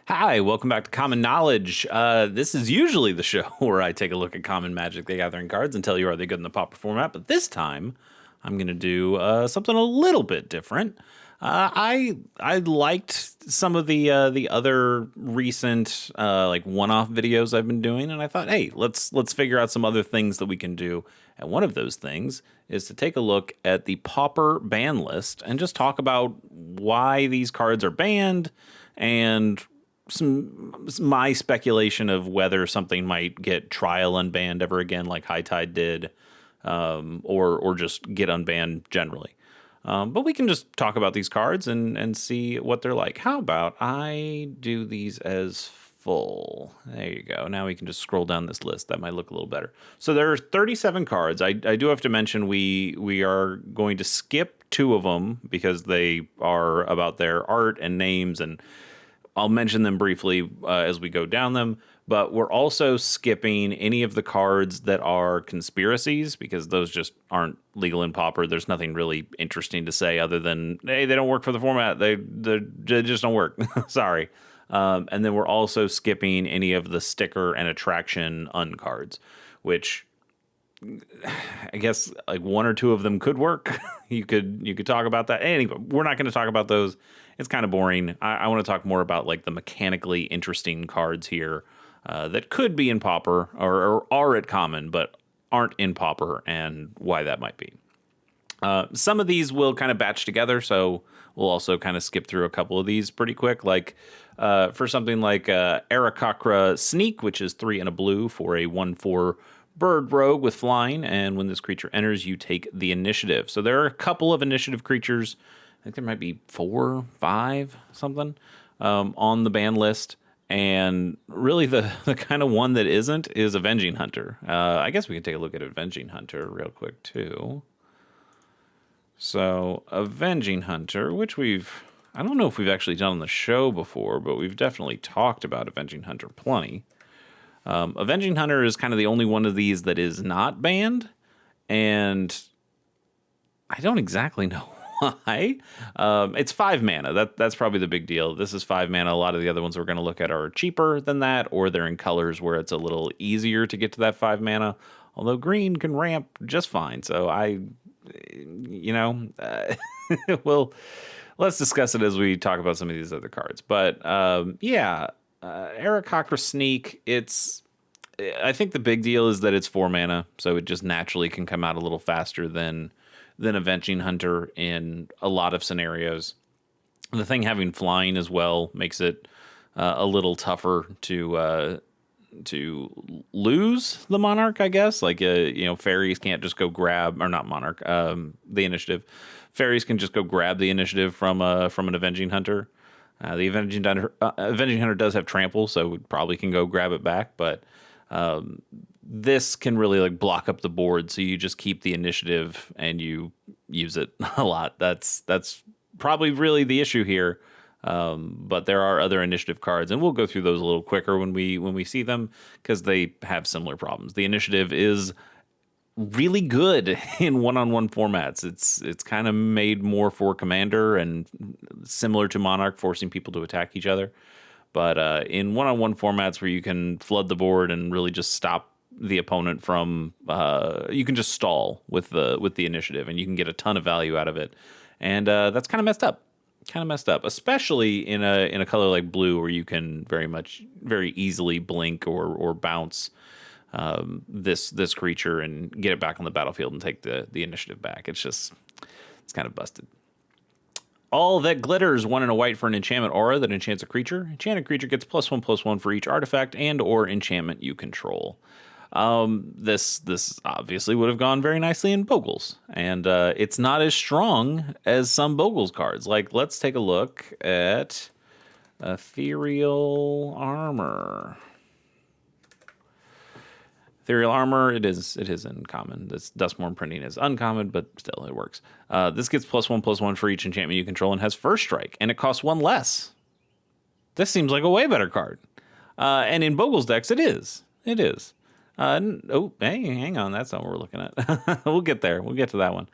Hi, welcome back to Common Knowledge. This is usually the show where I take a look at common Magic the Gathering cards and tell you are they good in the Pauper format, but this time I'm going to do something a little bit different. I liked some of the other recent like one-off videos I've been doing, and I thought, hey, let's figure out some other things that we can do. And one of those things is to take a look at the Pauper ban list and just talk about why these cards are banned and my speculation of whether something might get trial unbanned ever again, like High Tide did, or just get unbanned generally. But we can just talk about these cards and see what they're like. How about I do these as full? There you go. Now we can just scroll down this list. That might look a little better. So there are 37 cards. I do have to mention we are going to skip 2 of them because they are about their art and names, and I'll mention them briefly as we go down them, but we're also skipping any of the cards that are conspiracies because those just aren't legal in Pauper. There's nothing really interesting to say other than, hey, they don't work for the format. They just don't work. Sorry. And then we're also skipping any of the sticker and attraction uncards, which I guess like 1 or 2 of them could work. You could talk about that. Anyway, we're not going to talk about those. It's kind of boring. I want to talk more about like the mechanically interesting cards here that could be in Pauper or are at common but aren't in Pauper and why that might be. Some of these will kind of batch together, so we'll also kind of skip through a couple of these pretty quick. Like for something like Aarakocra Sneak, which is 3 and a blue for a 1/4 bird rogue with flying, and when this creature enters, you take the initiative. So there are a couple of initiative creatures. I think there might be 4, 5, something on the ban list. And really the kind of one that isn't is Avenging Hunter. I guess we can take a look at Avenging Hunter real quick, too. So Avenging Hunter, which I don't know if we've actually done on the show before, but we've definitely talked about Avenging Hunter plenty. Avenging Hunter is kind of the only one of these that is not banned, and I don't exactly know why. It's 5 mana. That's probably the big deal. This is 5 mana. A lot of the other ones we're going to look at are cheaper than that, or they're in colors where it's a little easier to get to that 5 mana. Although green can ramp just fine. So well, let's discuss it as we talk about some of these other cards. But Aarakocra Sneak, I think the big deal is that it's 4 mana, so it just naturally can come out a little faster than Avenging Hunter in a lot of scenarios. The thing having flying as well makes it a little tougher to lose the Monarch, I guess. Like, fairies can't just go grab, or not Monarch, the initiative. Fairies can just go grab the initiative from an Avenging Hunter. The Avenging Hunter does have trample, so we probably can go grab it back, but this can really like block up the board, so you just keep the initiative and you use it a lot. That's probably really the issue here. But there are other initiative cards, and we'll go through those a little quicker when we see them because they have similar problems. The initiative is really good in one-on-one formats. It's kind of made more for Commander and similar to Monarch, forcing people to attack each other. But in one-on-one formats where you can flood the board and really just stop the opponent from, you can just stall with the initiative, and you can get a ton of value out of it. And that's kind of messed up. Especially in a color like blue, where you can very easily blink or bounce this creature and get it back on the battlefield and take the initiative back. It's kind of busted. All that glitters, 1 and a white for an enchantment aura that enchants a creature. Enchanted creature gets +1/+1 for each artifact and or enchantment you control. This obviously would have gone very nicely in Bogles, and it's not as strong as some Bogles cards. Like, let's take a look at Ethereal Armor. Ethereal Armor, it is in common. This Dustborn printing is uncommon, but still, it works. This gets +1/+1 for each enchantment you control and has first strike, and it costs 1 less. This seems like a way better card. And in Bogle's decks, it is. It is. Hey, hang on. That's not what we're looking at. We'll get there. We'll get to that one.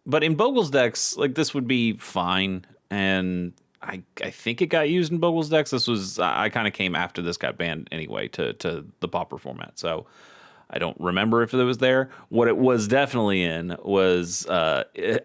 But in Bogle's decks, like, this would be fine. And I think it got used in Bogle's decks. This was I kind of came after this got banned anyway to the Pauper format. So I don't remember if it was there. What it was definitely in was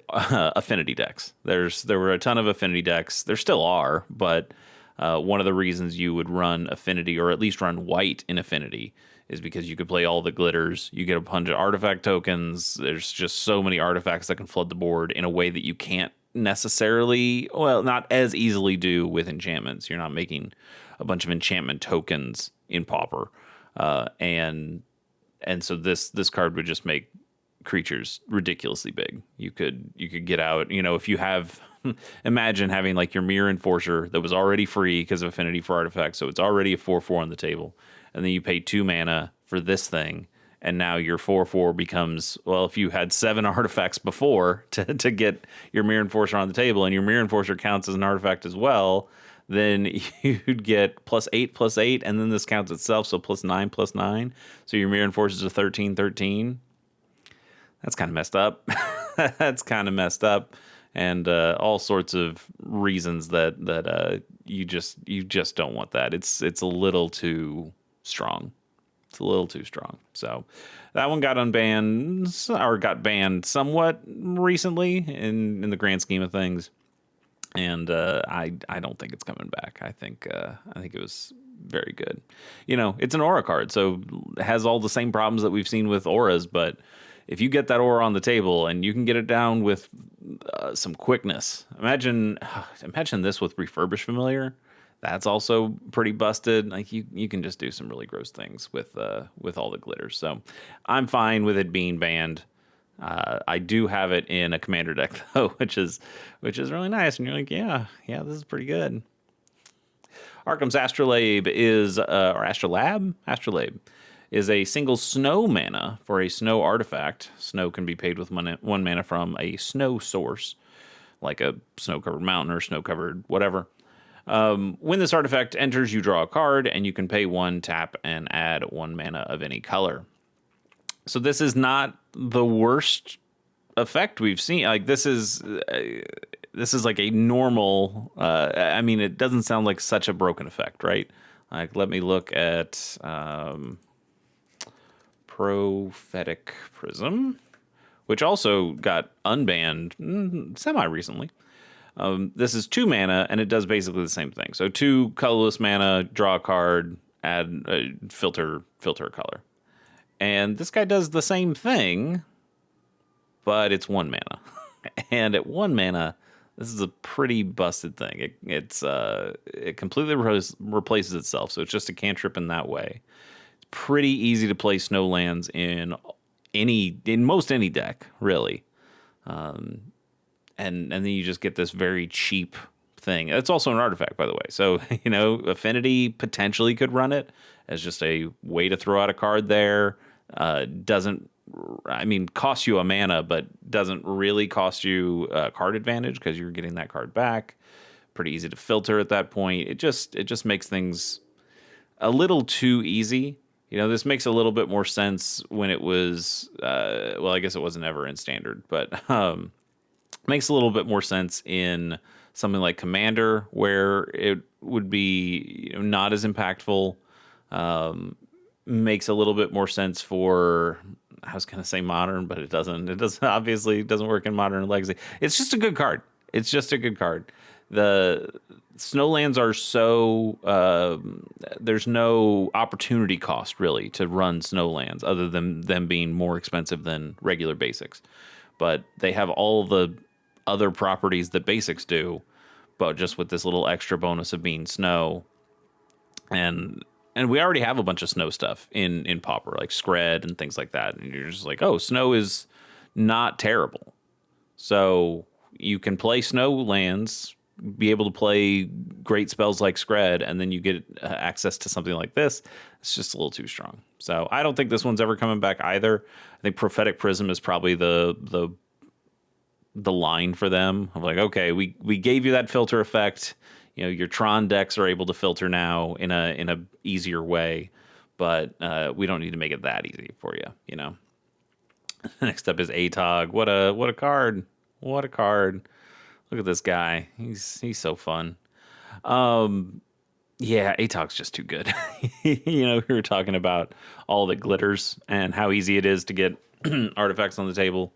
affinity decks. There were a ton of affinity decks. There still are, but one of the reasons you would run affinity, or at least run white in affinity, is because you could play all the glitters. You get a bunch of artifact tokens. There's just so many artifacts that can flood the board in a way that you can't necessarily, well, not as easily do with enchantments. You're not making a bunch of enchantment tokens in Pauper, and so this card would just make creatures ridiculously big. You could get out, if you have imagine having like your Mirror Enforcer that was already free because of affinity for artifacts, so it's already a 4/4 on the table, and then you pay 2 mana for this thing, and now your 4/4 becomes, well, if you had 7 artifacts before to get your Mirror Enforcer on the table, and your Mirror Enforcer counts as an artifact as well, then you'd get +8/+8, and then this counts itself, so +9/+9. So your Mirror Enforcer is a 13/13. That's kind of messed up. That's kind of messed up, and all sorts of reasons that you just don't want that. It's a little too strong. It's a little too strong. So that one got unbanned, or got banned somewhat recently in the grand scheme of things. And I don't think it's coming back. I think it was very good. It's an aura card, so it has all the same problems that we've seen with auras. But if you get that aura on the table and you can get it down with some quickness, imagine this with Refurbished Familiar. That's also pretty busted. Like you can just do some really gross things with all the glitters. So I'm fine with it being banned. I do have it in a commander deck though, which is really nice. And you're like, yeah, this is pretty good. Arkham's Astrolabe is, or Astrolabe is a single snow mana for a snow artifact. Snow can be paid with 1 mana from a snow source, like a snow-covered mountain or snow-covered whatever. When this artifact enters, you draw a card, and you can pay 1, tap, and add 1 mana of any color. So this is not the worst effect we've seen. Like this is like a normal. I mean, it doesn't sound like such a broken effect, right? Like, let me look at Prophetic Prism, which also got unbanned semi recently. This is 2 mana, and it does basically the same thing. So 2 colorless mana, draw a card, add filter a color. And this guy does the same thing, but it's 1 mana. And at 1 mana, this is a pretty busted thing. It completely replaces itself, so it's just a cantrip in that way. It's pretty easy to play snowlands in most any deck, really. And then you just get this very cheap thing. It's also an artifact, by the way. So, Affinity potentially could run it as just a way to throw out a card there. Costs you a mana, but doesn't really cost you card advantage because you're getting that card back. Pretty easy to filter at that point. It just makes things a little too easy. This makes a little bit more sense when it was, I guess it wasn't ever in standard, but makes a little bit more sense in something like Commander, where it would be not as impactful. Makes a little bit more sense for, I was going to say Modern, but it doesn't. It doesn't, obviously doesn't work in Modern and Legacy. It's just a good card. The Snowlands are so, there's no opportunity cost really to run Snowlands other than them being more expensive than regular basics. But they have all the other properties that basics do, but just with this little extra bonus of being snow. And we already have a bunch of snow stuff in Pauper, like Scred and things like that. And you're just like, oh, snow is not terrible. So you can play snow lands, be able to play great spells like Scred, and then you get access to something like this. It's just a little too strong. So I don't think this one's ever coming back either. I think Prophetic Prism is probably the line for them of like, okay, we gave you that filter effect. Your Tron decks are able to filter now in a easier way, but we don't need to make it that easy for you. Next up is Atog. What a card! What a card! Look at this guy. He's so fun. Yeah, Atog's just too good. We were talking about all that glitters and how easy it is to get artifacts on the table.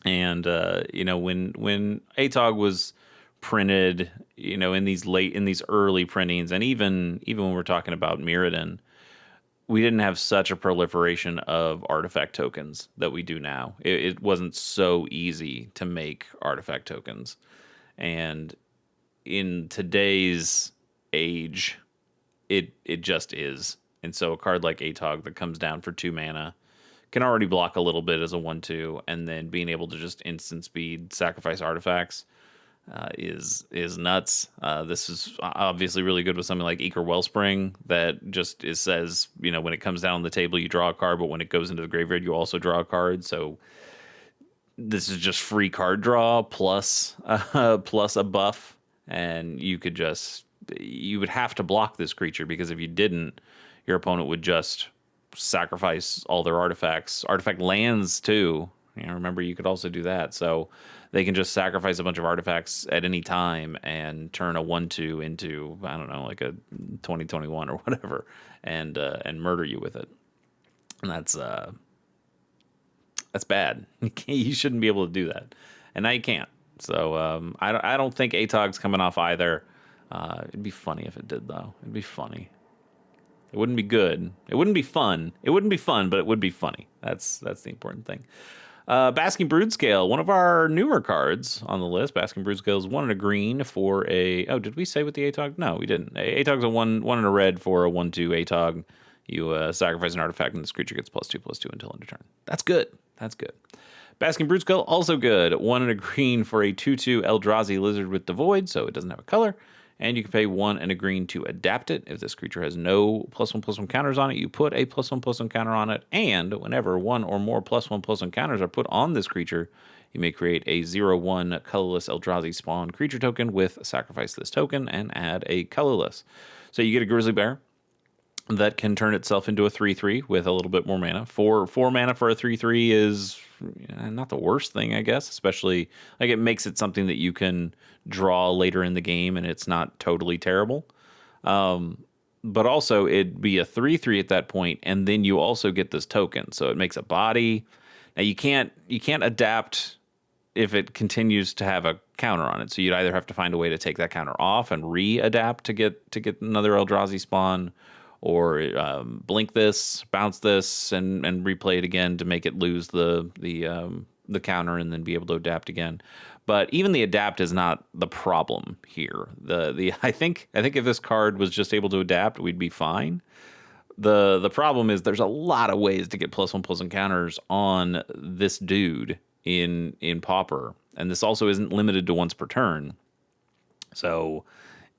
And when Atog was printed, in these early printings, and even when we're talking about Mirrodin, we didn't have such a proliferation of artifact tokens that we do now. It wasn't so easy to make artifact tokens. And in today's age, it just is. And so a card like Atog that comes down for 2 mana can already block a little bit as a 1/2, and then being able to just instant speed sacrifice artifacts is nuts. This is obviously really good with something like Eager Wellspring that just says, when it comes down on the table, you draw a card, but when it goes into the graveyard, you also draw a card. So this is just free card draw plus plus a buff, and you would have to block this creature, because if you didn't, your opponent would just sacrifice all their artifact lands too. Remember, you could also do that. So they can just sacrifice a bunch of artifacts at any time and turn a 1/2 into, I don't know, like a 2021 or whatever, and murder you with it. And that's bad. You shouldn't be able to do that, and now you can't. So I don't think Atog's coming off either. It'd be funny if it did, though. It'd be funny. It wouldn't be good. It wouldn't be fun. It wouldn't be fun, but it would be funny. That's the important thing. Basking Broodscale, one of our newer cards on the list. Basking Broodscale is 1 and a green for a... Oh, did we say with the Atog? No, we didn't. Atog's a 1 and a red for a 1/2 Atog. You sacrifice an artifact, and this creature gets +2/+2 until end of turn. That's good. That's good. Basking Broodscale, also good. 1 and a green for a 2/2 Eldrazi Lizard with Devoid, so it doesn't have a color. And you can pay 1 and a green to adapt it. If this creature has no +1/+1 counters on it, you put a +1/+1 counter on it. And whenever 1 or more +1/+1 counters are put on this creature, you may create a 0/1 colorless Eldrazi spawn creature token with sacrifice this token and add a colorless. So you get a Grizzly Bear that can turn itself into a 3/3 with a little bit more mana. Four mana for a 3/3 is not the worst thing, I guess, especially like it makes it something that you can draw later in the game, and it's not totally terrible. But also it'd be a 3/3 at that point, and then you also get this token, so it makes a body. Now you can't adapt if it continues to have a counter on it, so you'd either have to find a way to take that counter off and re-adapt to get another Eldrazi spawn, or blink this, bounce this, and replay it again to make it lose the counter and then be able to adapt again. But even the adapt is not the problem here. I think if this card was just able to adapt, we'd be fine. The problem is there's a lot of ways to get +1/+1 counters on this dude in Pauper, and this also isn't limited to once per turn. So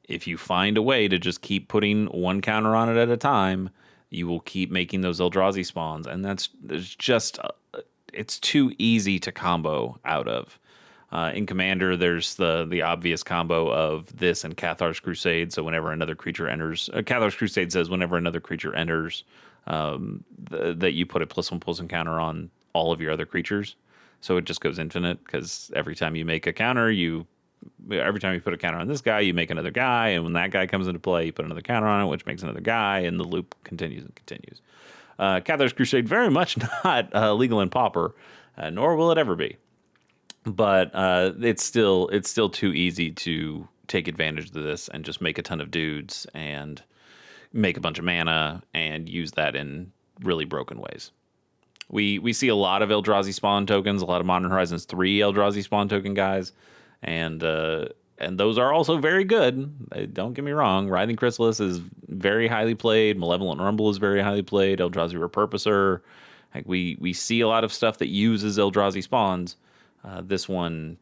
if you find a way to just keep putting 1 counter on it at a time, you will keep making those Eldrazi spawns, and it's too easy to combo out of. In Commander, there's the obvious combo of this and Cathar's Crusade. So whenever another creature enters, Cathar's Crusade says whenever another creature enters, that you put a +1/+1 counter on all of your other creatures. So it just goes infinite, because every time you make a counter, every time you put a counter on this guy, you make another guy, and when that guy comes into play, you put another counter on it, which makes another guy, and the loop continues and continues. Cathar's Crusade, very much not legal in Pauper, nor will it ever be. But it's still too easy to take advantage of this and just make a ton of dudes and make a bunch of mana and use that in really broken ways. We see a lot of Eldrazi spawn tokens, a lot of Modern Horizons 3 Eldrazi spawn token guys, and those are also very good. Don't get me wrong. Writhing Chrysalis is very highly played. Malevolent Rumble is very highly played. Eldrazi Repurposer. Like we see a lot of stuff that uses Eldrazi spawns. This one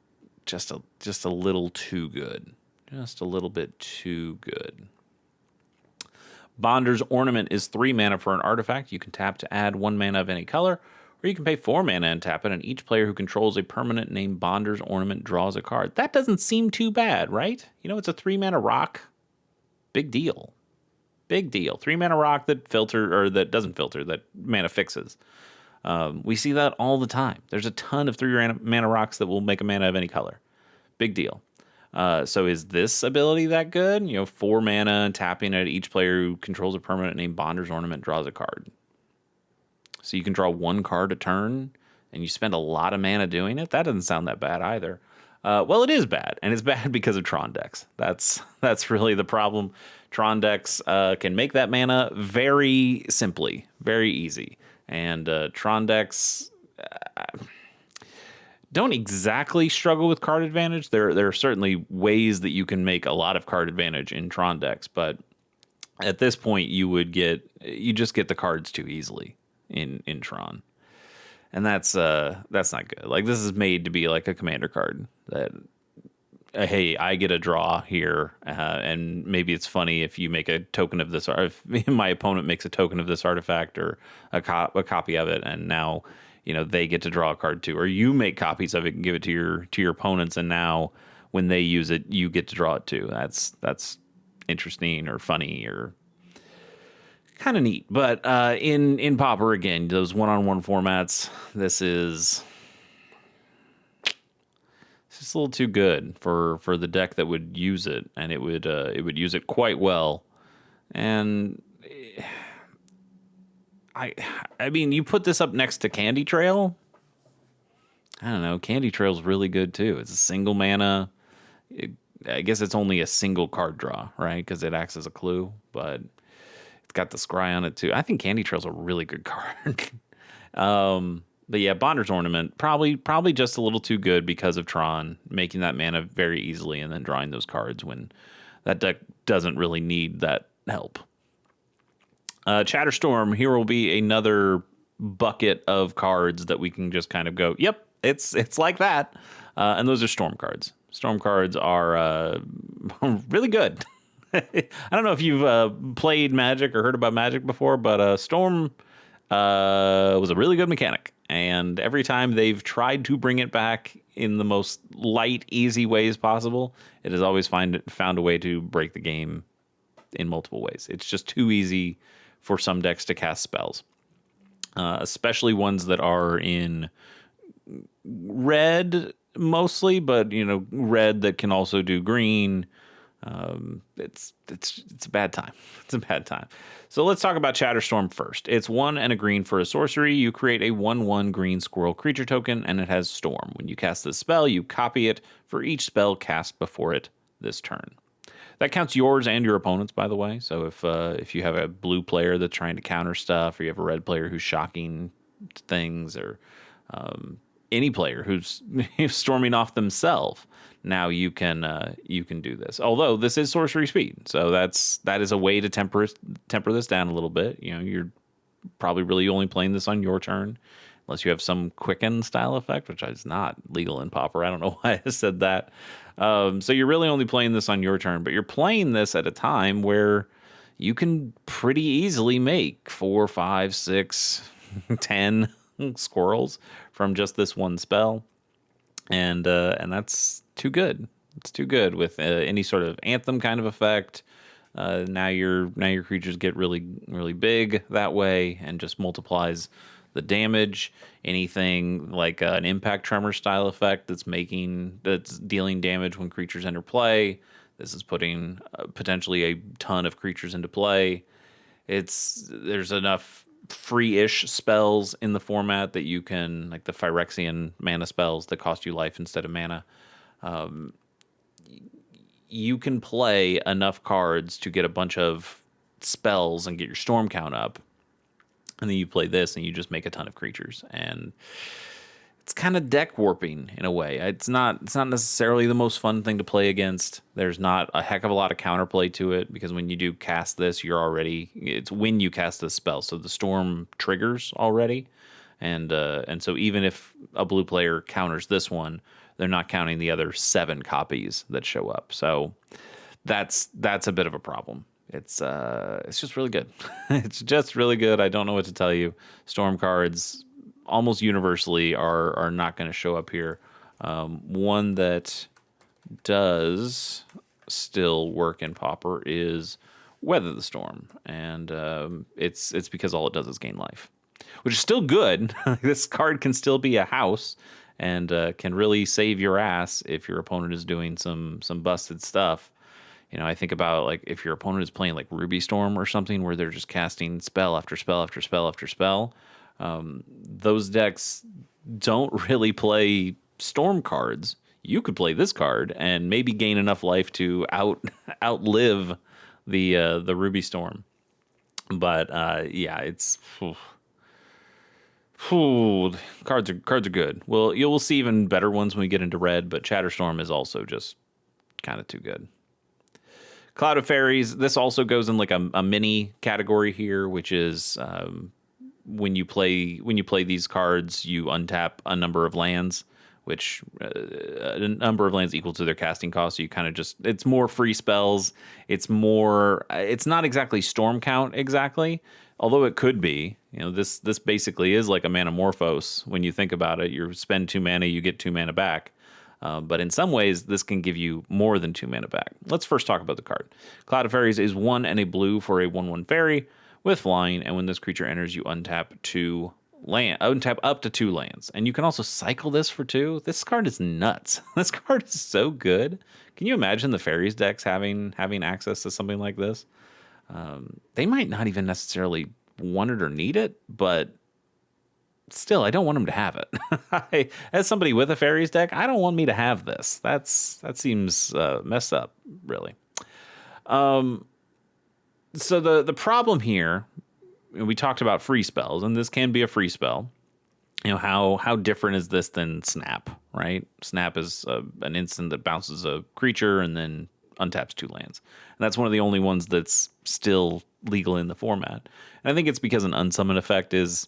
just a little too good. Just a little bit too good. Bonder's Ornament is 3 mana for an artifact. You can tap to add 1 mana of any color, or you can pay 4 mana and tap it, and each player who controls a permanent named Bonder's Ornament draws a card. That doesn't seem too bad, right? It's a 3 mana rock. Big deal. Big deal. 3 mana rock that that doesn't filter, that mana fixes. We see that all the time. There's a ton of 3 mana rocks that will make a mana of any color. Big deal. So is this ability that good? 4 mana and tapping at each player who controls a permanent named Bonder's Ornament draws a card. So you can draw 1 card a turn, and you spend a lot of mana doing it. That doesn't sound that bad either. Well, it is bad, and it's bad because of Tron decks. That's really the problem. Tron decks can make that mana very simply, very easy, and Tron decks don't exactly struggle with card advantage. There are certainly ways that you can make a lot of card advantage in Tron decks, but at this point you just get the cards too easily in Tron. And that's not good. Like, this is made to be like a commander card that hey, I get a draw here, and maybe it's funny if you make a token of this, or if my opponent makes a token of this artifact or a copy of it, and now they get to draw a card too, or you make copies of it and give it to your opponents, and now when they use it, you get to draw it too. That's interesting or funny or kind of neat. But in Pauper, again, those one-on-one formats, this is just a little too good for the deck that would use it, and it would use it quite well. And I mean, you put this up next to Candy Trail. I don't know. Candy Trail's really good too. It's a single mana. I guess it's only a single card draw, right? Because it acts as a clue, but it's got the scry on it too. I think Candy Trail's a really good card. But yeah, Bonder's Ornament, probably just a little too good because of Tron, making that mana very easily and then drawing those cards when that deck doesn't really need that help. Chatterstorm, here will be another bucket of cards that we can just kind of go, yep, it's like that. And those are Storm cards. Storm cards are really good. I don't know if you've played Magic or heard about Magic before, but Storm was a really good mechanic. And every time they've tried to bring it back in the most light, easy ways possible, it has always found a way to break the game in multiple ways. It's just too easy for some decks to cast spells, especially ones that are in red mostly, but red that can also do green. It's a bad time. It's a bad time. So let's talk about Chatterstorm first. It's 1 and a green for a sorcery. You create a 1/1 green squirrel creature token, and it has Storm. When you cast this spell, you copy it for each spell cast before it this turn. That counts yours and your opponent's, by the way. So if you have a blue player that's trying to counter stuff, or you have a red player who's shocking things, or any player who's storming off themselves, now you can do this. Although this is sorcery speed, so that is a way to temper this down a little bit. You're probably really only playing this on your turn, unless you have some quicken style effect, which is not legal in Pauper. I don't know why I said that. So you're really only playing this on your turn, but you're playing this at a time where you can pretty easily make 4, 5, 6, 10 squirrels from just this one spell, and that's too good. It's too good with any sort of anthem kind of effect. Now your creatures get really, really big that way, and just multiplies the damage. Anything like an impact tremor style effect that's dealing damage when creatures enter play. This is putting potentially a ton of creatures into play. There's enough free-ish spells in the format that you can, like the Phyrexian mana spells that cost you life instead of mana. You can play enough cards to get a bunch of spells and get your storm count up, and then you play this and you just make a ton of creatures, and it's kind of deck warping in a way. It's not necessarily the most fun thing to play against. There's not a heck of a lot of counterplay to it, because when you do cast this, it's when you cast this spell, so the storm triggers already, and so even if a blue player counters this one, they're not counting the other 7 copies that show up. So that's a bit of a problem. It's just really good. It's just really good. I don't know what to tell you. Storm cards almost universally are not going to show up here. One that does still work in Pauper is Weather the Storm, and it's because all it does is gain life, which is still good. This card can still be a house, and can really save your ass if your opponent is doing some busted stuff. I think about like if your opponent is playing like Ruby Storm or something where they're just casting spell after spell after spell after spell. Those decks don't really play Storm cards. You could play this card and maybe gain enough life to outlive the Ruby Storm. But yeah, it's cards are good. Well, you'll see even better ones when we get into red, but Chatterstorm is also just kind of too good. Cloud of Fairies, this also goes in like a mini category here, which is when you play these cards, you untap a number of lands, which a number of lands equal to their casting cost. So you kind of it's more free spells. It's not exactly storm count exactly, although it could be. This basically is like a Manamorphose when you think about it. You spend 2 mana, you get 2 mana back. But in some ways, this can give you more than 2 mana back. Let's first talk about the card. Cloud of Fairies is 1 and a blue for a 1/1 fairy with flying, and when this creature enters, you untap up to 2 lands. And you can also cycle this for 2. This card is nuts. This card is so good. Can you imagine the Fairies decks having access to something like this? They might not even necessarily want it or need it, but still, I don't want them to have it. As somebody with a Fairies deck, I don't want me to have this. That seems messed up, really. So the problem here, we talked about free spells, and this can be a free spell. How different is this than Snap, right? Snap is an instant that bounces a creature and then untaps 2 lands. And that's one of the only ones that's still legal in the format. And I think it's because an unsummon effect is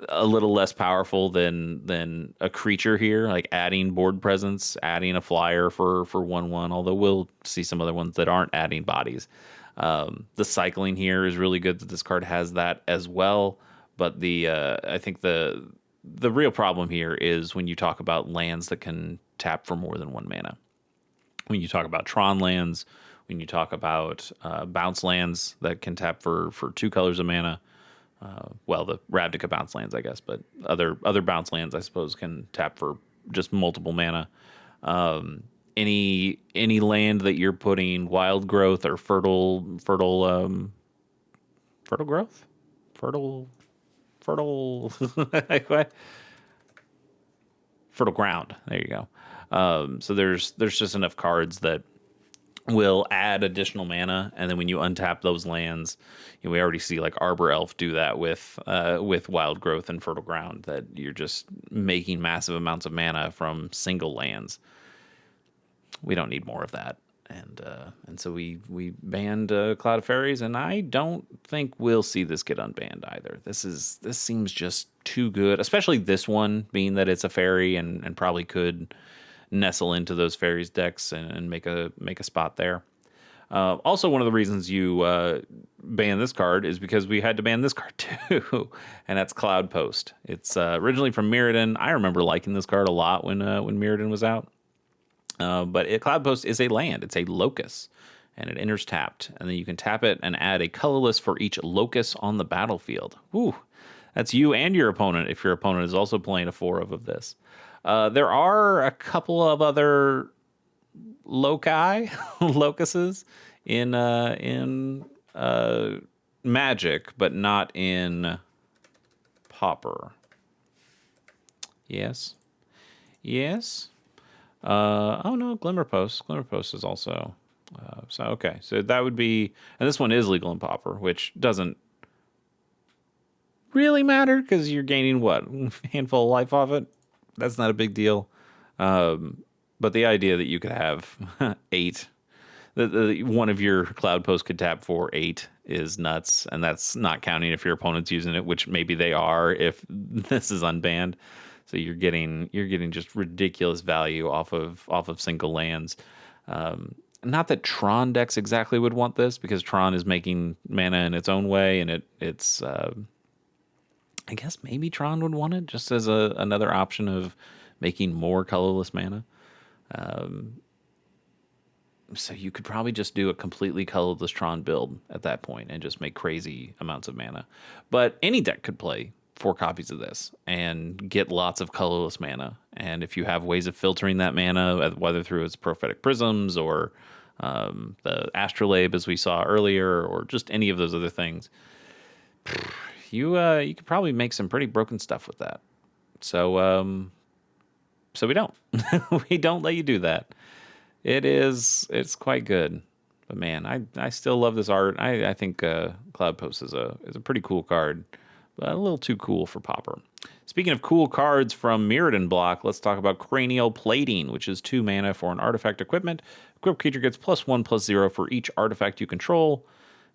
a little less powerful than a creature here, like adding board presence, adding a flyer for 1/1, although we'll see some other ones that aren't adding bodies. The cycling here is really good that this card has that as well, but I think the real problem here is when you talk about lands that can tap for more than 1 mana. When you talk about Tron lands, when you talk about bounce lands that can tap for 2 colors of mana, the Ravnica bounce lands, I guess, but other bounce lands, I suppose, can tap for just multiple mana. Any land that you're putting wild growth or fertile growth, fertile fertile ground. There you go. So there's just enough cards that will add additional mana, and then when you untap those lands, we already see like Arbor Elf do that with Wild Growth and Fertile Ground, that you're just making massive amounts of mana from single lands. We don't need more of that, and so we banned Cloud of Fairies, and I don't think we'll see this get unbanned either. This seems just too good, especially this one being that it's a fairy and probably could nestle into those Fairies decks and make a spot there. Also, one of the reasons you ban this card is because we had to ban this card too, and that's Cloudpost. It's originally from Mirrodin. I remember liking this card a lot when Mirrodin was out. But Cloudpost is a land. It's a locus, and it enters tapped. And then you can tap it and add a colorless for each locus on the battlefield. Ooh, that's you and your opponent if your opponent is also playing a 4 of this. There are a couple of other locuses in Magic, but not in Pauper. Yes. Oh no, Glimmerpost. Glimmerpost is also so okay. So that would be, and this one is legal in Pauper, which doesn't really matter because you're gaining what, a handful of life off it. That's not a big deal. But the idea that you could have 8, one of your Cloudposts could tap for 8 is nuts, and that's not counting if your opponent's using it, which maybe they are if this is unbanned. So you're getting just ridiculous value off of single lands. Not that Tron decks exactly would want this, because Tron is making mana in its own way, and it's I guess maybe Tron would want it just as another option of making more colorless mana. So you could probably just do a completely colorless Tron build at that point and just make crazy amounts of mana. But any deck could play 4 copies of this and get lots of colorless mana. And if you have ways of filtering that mana, whether through its prophetic prisms or the astrolabe, as we saw earlier, or just any of those other things, you could probably make some pretty broken stuff with that. So we don't. We don't let you do that. It's quite good. But man, I still love this art. I think Cloudpost is a pretty cool card, but a little too cool for Pauper. Speaking of cool cards from Mirrodin block, let's talk about Cranial Plating, which is 2 mana for an artifact equipment. Equipped creature gets +1/+0 for each artifact you control,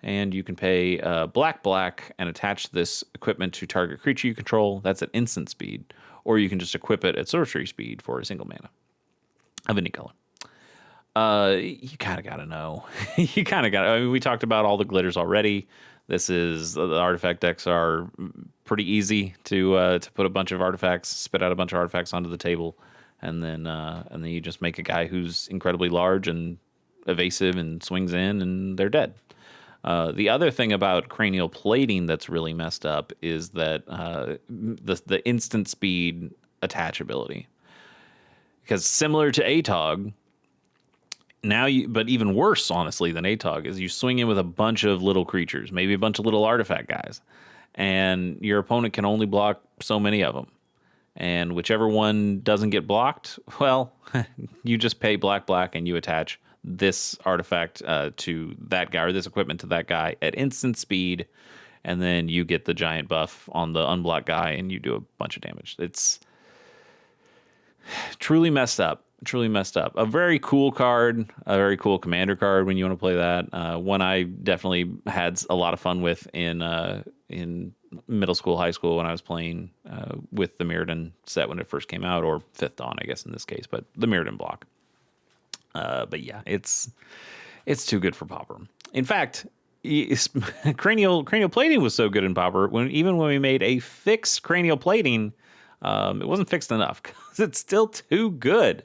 and you can pay black and attach this equipment to target creature you control. That's at instant speed, or you can just equip it at sorcery speed for a single mana of any color. You kind of got to know. You kind of got to. I mean, we talked about all the glitters already. The artifact decks are pretty easy to put a bunch of artifacts, spit out a bunch of artifacts onto the table, and then you just make a guy who's incredibly large and evasive and swings in, and they're dead. The other thing about Cranial Plating that's really messed up is that the instant speed attach ability, because similar to Atog. But even worse, honestly, than Atog is you swing in with a bunch of little creatures, maybe a bunch of little artifact guys, and your opponent can only block so many of them. And whichever one doesn't get blocked, well, you just pay black, and you attach this artifact to that guy, or this equipment to that guy at instant speed, and then you get the giant buff on the unblocked guy, and you do a bunch of damage. It's truly messed up. A very cool card, a very cool commander card when you want to play that. One I definitely had a lot of fun with in middle school, high school, when I was playing with the Mirrodin set when it first came out, or 5th Dawn, I guess in this case, but the Mirrodin block. But yeah, it's too good for Pauper. In fact, cranial plating was so good in Pauper even when we made a fixed cranial plating, it wasn't fixed enough because it's still too good.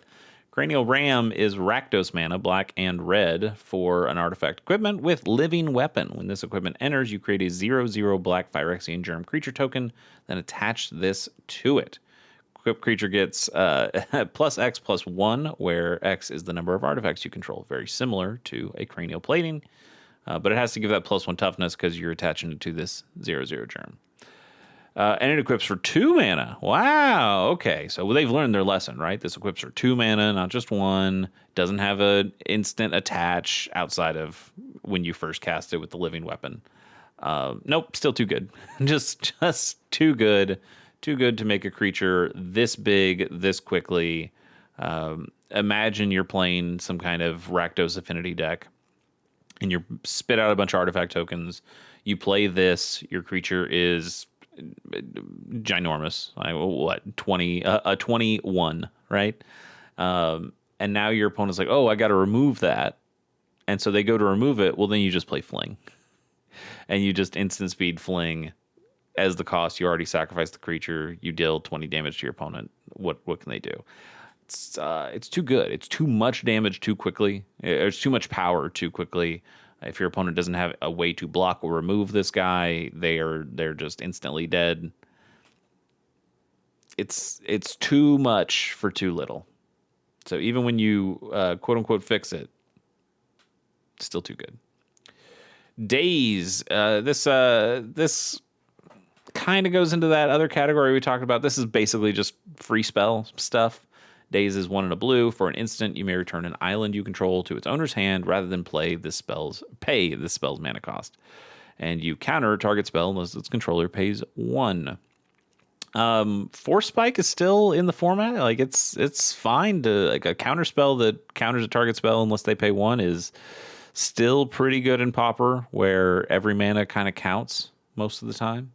Cranial Ram is Rakdos mana, black and red, for an artifact equipment with Living Weapon. When this equipment enters, you create a 0/0 black Phyrexian Germ creature token, then attach this to it. Equipped creature gets +X+1, where X is the number of artifacts you control. Very similar to a Cranial Plating, but it has to give that +1 toughness because you're attaching it to this 0/0 Germ. And it equips for 2 mana. Wow. Okay. So they've learned their lesson, right? This equips for 2 mana, not just 1. Doesn't have an instant attach outside of when you first cast it with the Living Weapon. Nope. Still too good. just too good. Too good to make a creature this big, this quickly. Imagine you're playing some kind of Rakdos Affinity deck, and you spit out a bunch of artifact tokens. You play this. Your creature is ginormous. 21, right? And now your opponent's like, oh, I got to remove that. And so they go to remove it. Well, then you just play Fling. And you just instant speed Fling as the cost. You already sacrificed the creature. You deal 20 damage to your opponent. What can they do? It's too good. It's too much damage too quickly. There's too much power too quickly. If your opponent doesn't have a way to block or remove this guy, they're just instantly dead. It's too much for too little. So even when you quote unquote fix it, it's still too good. Daze. This kind of goes into that other category we talked about. This is basically just free spell stuff. Daze is 1 and a blue. For an instant, you may return an island you control to its owner's hand rather than pay this spell's mana cost. And you counter a target spell unless its controller pays 1. Force Spike is still in the format. Like it's fine to, like, a counter spell that counters a target spell unless they pay 1 is still pretty good in Pauper, where every mana kind of counts most of the time.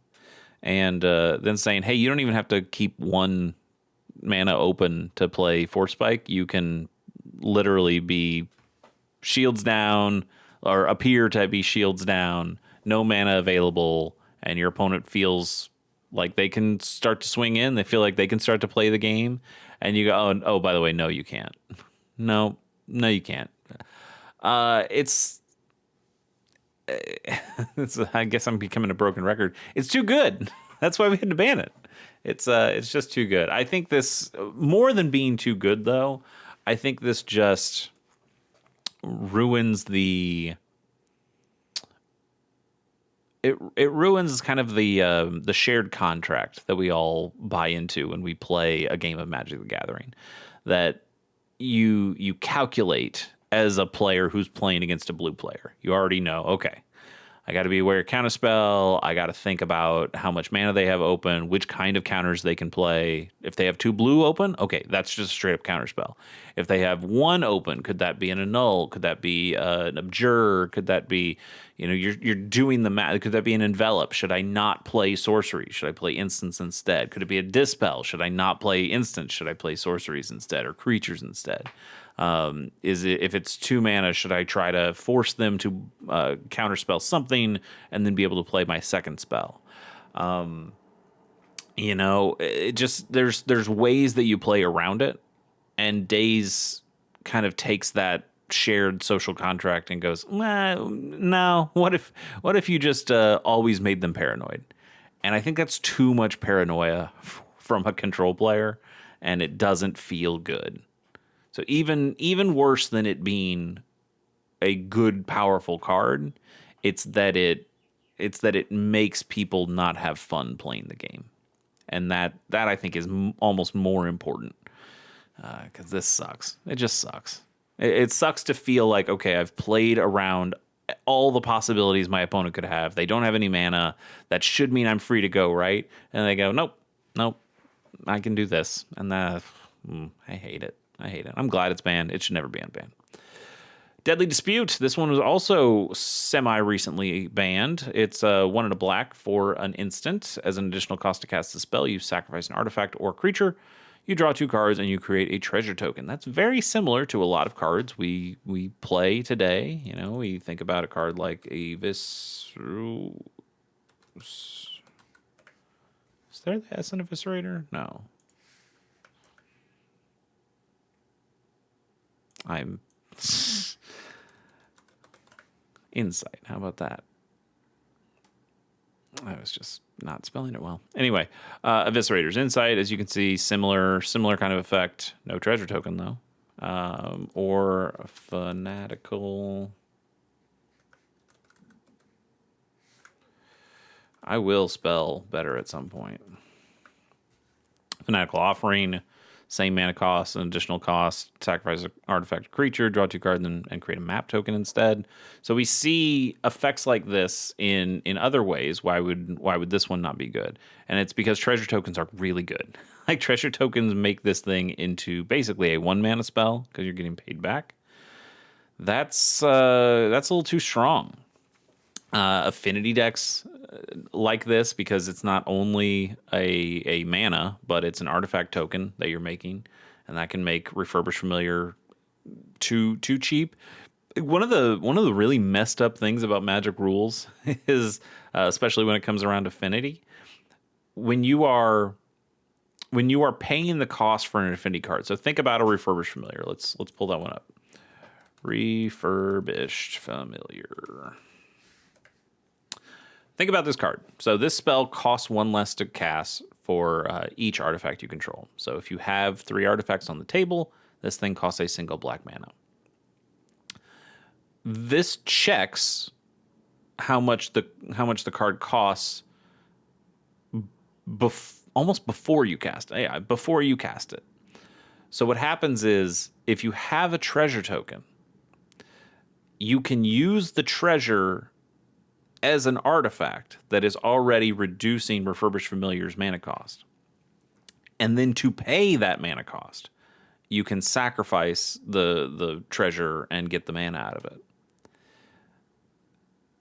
And then saying, hey, you don't even have to keep 1 mana open to play Force Spike. You can literally be shields down, or appear to be shields down, no mana available, and your opponent feels like they can start to swing in. They feel like they can start to play the game, and you go, oh, by the way, no, you can't. No, you can't. I guess I'm becoming a broken record. It's too good. That's why we had to ban it. It's just too good. I think this, more than being too good though, I think this just ruins it ruins kind of the shared contract that we all buy into when we play a game of Magic the Gathering. That you calculate as a player who's playing against a blue player. You already know, okay, I got to be aware of counterspell. I got to think about how much mana they have open, which kind of counters they can play. If they have 2 blue open, okay, that's just a straight up counterspell. If they have 1 open, could that be an annul? Could that be an abjure? Could that be, you're doing the math. Could that be an envelop? Should I not play sorcery? Should I play instants instead? Could it be a dispel? Should I not play instants? Should I play sorceries instead or creatures instead? If it's 2 mana, should I try to force them to counterspell something and then be able to play my second spell? It just there's ways that you play around it, and Days kind of takes that shared social contract and goes, no. What if you just always made them paranoid? And I think that's too much paranoia from a control player, and it doesn't feel good. So even worse than it being a good, powerful card, it's that it makes people not have fun playing the game, and that I think is almost more important, because this sucks. It just sucks. It sucks to feel like, okay, I've played around all the possibilities my opponent could have. They don't have any mana. That should mean I'm free to go, right? And they go, nope, I can do this, and I hate it. I'm glad it's banned. It should never be unbanned. Deadly Dispute. This one was also semi-recently banned. It's 1 and a black for an instant. As an additional cost to cast the spell, you sacrifice an artifact or creature. You draw 2 cards and you create a treasure token. That's very similar to a lot of cards we play today. We think about a card like a Visceral. Is there the S in Eviscerator? No. I'm Insight. How about that? I was just not spelling it well. Anyway, Eviscerator's Insight, as you can see, similar kind of effect. No treasure token though, or Fanatical. I will spell better at some point. Fanatical Offering. Same mana cost, an additional cost, sacrifice an artifact or creature, draw 2 cards, and create a map token instead. So we see effects like this in other ways. Why would this one not be good? And it's because treasure tokens are really good. Like, treasure tokens make this thing into basically a 1 mana spell because you're getting paid back. That's a little too strong. Affinity decks like this, because it's not only a mana, but it's an artifact token that you're making, and that can make Refurbished Familiar too cheap. One of the really messed up things about Magic rules is, especially when it comes around Affinity, when you are paying the cost for an Affinity card. So think about a Refurbished Familiar. Let's pull that one up. Refurbished Familiar. Think about this card. So this spell costs 1 less to cast for each artifact you control. So if you have 3 artifacts on the table, this thing costs a single black mana. This checks how much the card costs almost before you cast it. Yeah, before you cast it. So what happens is, if you have a treasure token, you can use the treasure as an artifact that is already reducing Refurbished Familiar's mana cost. And then to pay that mana cost, you can sacrifice the treasure and get the mana out of it.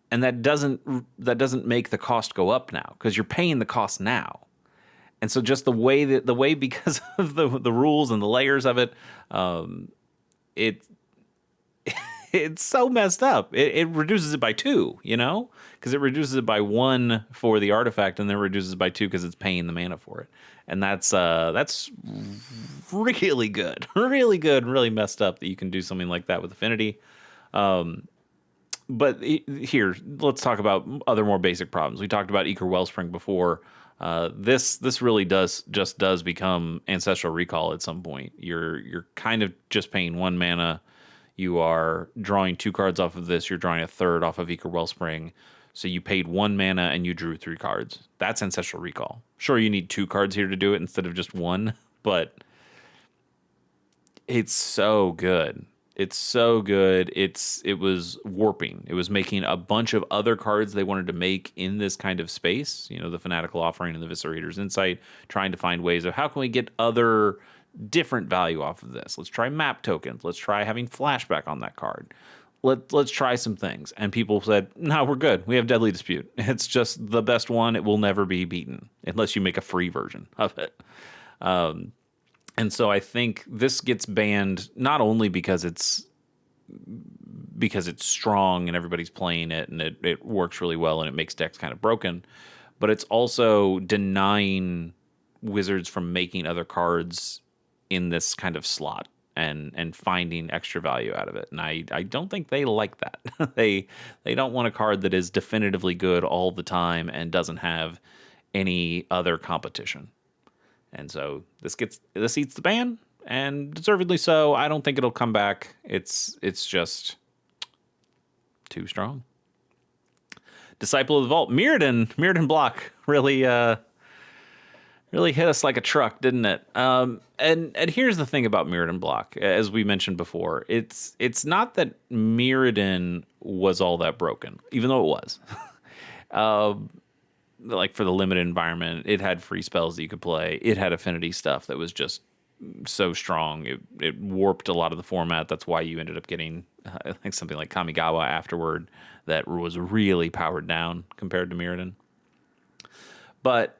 And that doesn't make the cost go up now, because you're paying the cost now. And so just the way because of the rules and the layers of it, it's so messed up. It reduces it by 2, because it reduces it by 1 for the artifact, and then reduces it by 2 because it's paying the mana for it. And that's really good, really good, really messed up that you can do something like that with Affinity. But Here, let's talk about other more basic problems. We talked about Eager Wellspring before. This really does become Ancestral Recall at some point. You're kind of just paying 1 mana. You are drawing 2 cards off of this. You're drawing a third off of Eager Wellspring. So you paid 1 mana and you drew 3 cards. That's Ancestral Recall. Sure, you need 2 cards here to do it instead of just 1, but it's so good. It's so good. It was warping. It was making a bunch of other cards they wanted to make in this kind of space. You know, the Fanatical Offering and the Viscerator's Insight, trying to find ways of how can we get other different value off of this. Let's try map tokens. Let's try having flashback on that card. Let's try some things. And people said, no, we're good. We have Deadly Dispute. It's just the best one. It will never be beaten unless you make a free version of it. And so I think this gets banned not only because it's strong and everybody's playing it and it works really well and it makes decks kind of broken, but it's also denying Wizards from making other cards in this kind of slot and finding extra value out of it. And I don't think they like that. They don't want a card that is definitively good all the time and doesn't have any other competition. And so this eats the ban, and deservedly so. I don't think it'll come back. It's just too strong. Disciple of the Vault, Mirrodin block really hit us like a truck, didn't it? And here's the thing about Mirrodin block, as we mentioned before, it's not that Mirrodin was all that broken, even though it was. Like for the limited environment, it had free spells that you could play. It had affinity stuff that was just so strong. It warped a lot of the format. That's why you ended up getting I think something like Kamigawa afterward that was really powered down compared to Mirrodin. But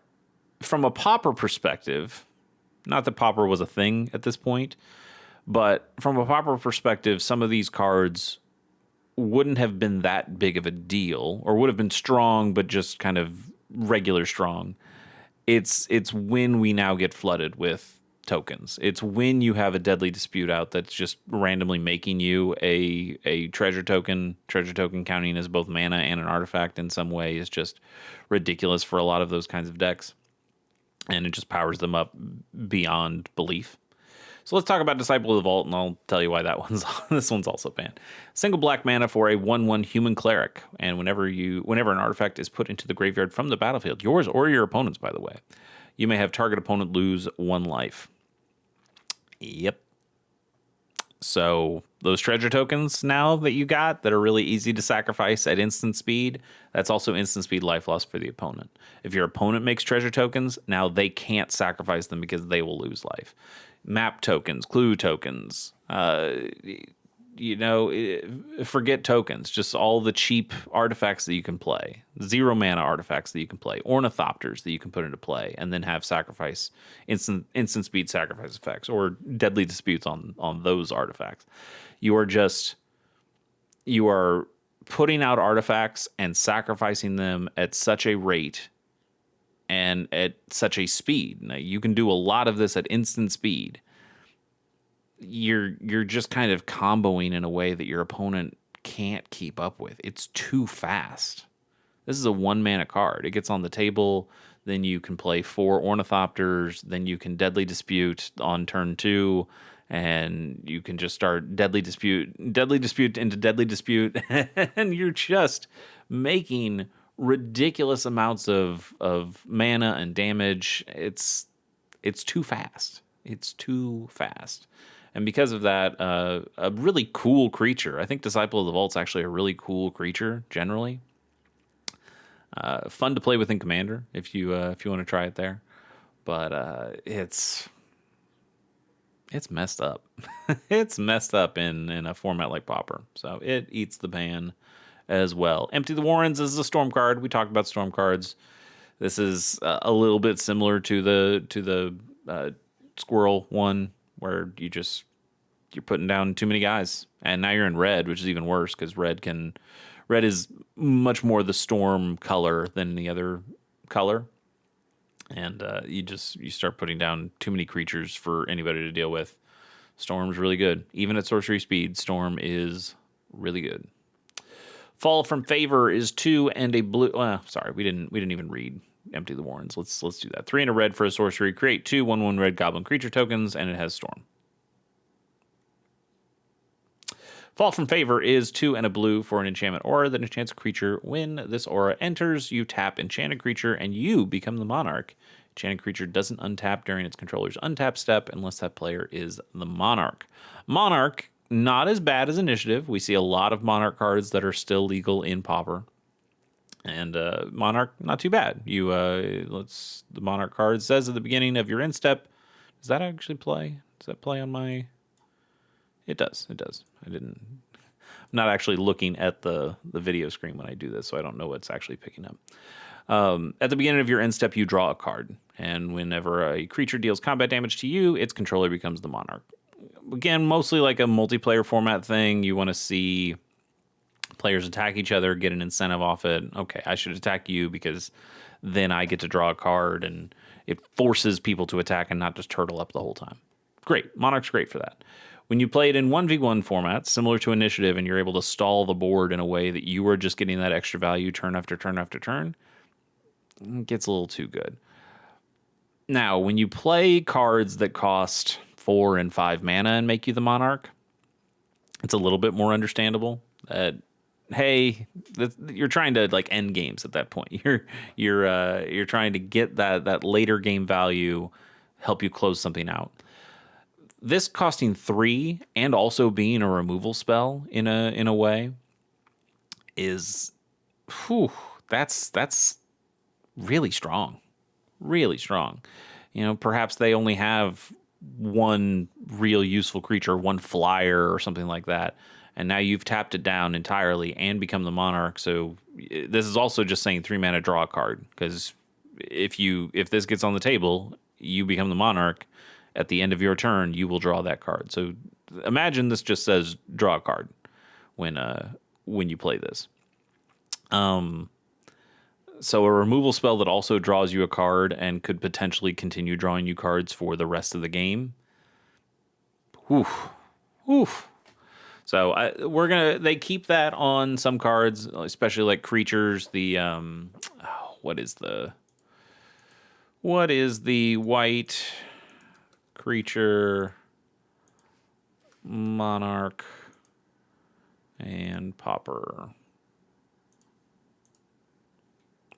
from a Pauper perspective, not that Pauper was a thing at this point, but from a Pauper perspective, some of these cards wouldn't have been that big of a deal, or would have been strong, but just kind of regular strong. It's when we now get flooded with tokens. It's when you have a Deadly Dispute out that's just randomly making you a treasure token. Treasure token counting as both mana and an artifact in some way is just ridiculous for a lot of those kinds of decks. And it just powers them up beyond belief. So let's talk about Disciple of the Vault, and I'll tell you why this one's also banned. Single black mana for a 1/1 human cleric, and whenever an artifact is put into the graveyard from the battlefield, yours or your opponent's, by the way, you may have target opponent lose 1 life. Yep. So those treasure tokens now that you got that are really easy to sacrifice at instant speed, that's also instant speed life loss for the opponent. If your opponent makes treasure tokens, now they can't sacrifice them because they will lose life. Map tokens, clue tokens, forget tokens, just all the cheap artifacts that you can play, 0 mana artifacts that you can play, ornithopters that you can put into play, and then have sacrifice, instant speed sacrifice effects, or Deadly Disputes on those artifacts. You are putting out artifacts and sacrificing them at such a rate and at such a speed. Now, you can do a lot of this at instant speed. You're just kind of comboing in a way that your opponent can't keep up with. It's too fast. This is a 1 mana card. It gets on the table, then you can play 4 ornithopters, then you can Deadly Dispute on turn 2, and you can just start Deadly Dispute into Deadly Dispute, and you're just making ridiculous amounts of mana and damage. It's too fast. It's too fast. And because of that, a really cool creature. I think Disciple of the Vault's actually a really cool creature generally. Fun to play with in Commander if you want to try it there. But it's messed up. It's messed up in a format like Pauper. So it eats the ban as well. Empty the Warrens is a Storm card. We talked about Storm cards. This is a little bit similar to the Squirrel one, where you're putting down too many guys, and now you're in red, which is even worse because red is much more the Storm color than any other color, and you start putting down too many creatures for anybody to deal with. Storm's really good, even at sorcery speed. Storm is really good. Fall from favor is 2 and a blue. Sorry, we didn't even read Empty the Warrens. Let's do that. 3 and a red for a sorcery. Create 2 1/1 red goblin creature tokens, and it has Storm. Fall from favor is 2 and a blue for an enchantment aura that enchants a creature. When this aura enters, you tap enchanted creature and you become the monarch. Enchanted creature doesn't untap during its controller's untap step unless that player is the monarch. Monarch, not as bad as initiative. We see a lot of monarch cards that are still legal in Pauper. And monarch, not too bad. The monarch card says at the beginning of your end step. Does that actually play? Does that play on my? It does. I'm not actually looking at the video screen when I do this, so I don't know what's actually picking up. At the beginning of your end step, you draw a card, and whenever a creature deals combat damage to you, its controller becomes the monarch. Again, mostly like a multiplayer format thing. You want to see players attack each other, get an incentive off it. Okay, I should attack you because then I get to draw a card, and it forces people to attack and not just turtle up the whole time. Great. Monarch's great for that. When you play it in 1v1 format, similar to initiative, and you're able to stall the board in a way that you are just getting that extra value turn after turn after turn, it gets a little too good. Now, when you play cards that cost 4 and 5 mana and make you the monarch, it's a little bit more understandable that, hey, you're trying to like end games at that point. You're trying to get that later game value, help you close something out. This costing 3 and also being a removal spell in a way is, that's really strong, really strong. Perhaps they only have one real useful creature, one flyer or something like that, and now you've tapped it down entirely and become the monarch. So this is also just saying 3 mana, draw a card, because if this gets on the table, you become the monarch. At the end of your turn, you will draw that card. So imagine this just says draw a card when you play this. So a removal spell that also draws you a card and could potentially continue drawing you cards for the rest of the game. Oof. So they keep that on some cards, especially like creatures. What is the white creature, monarch, and Pauper?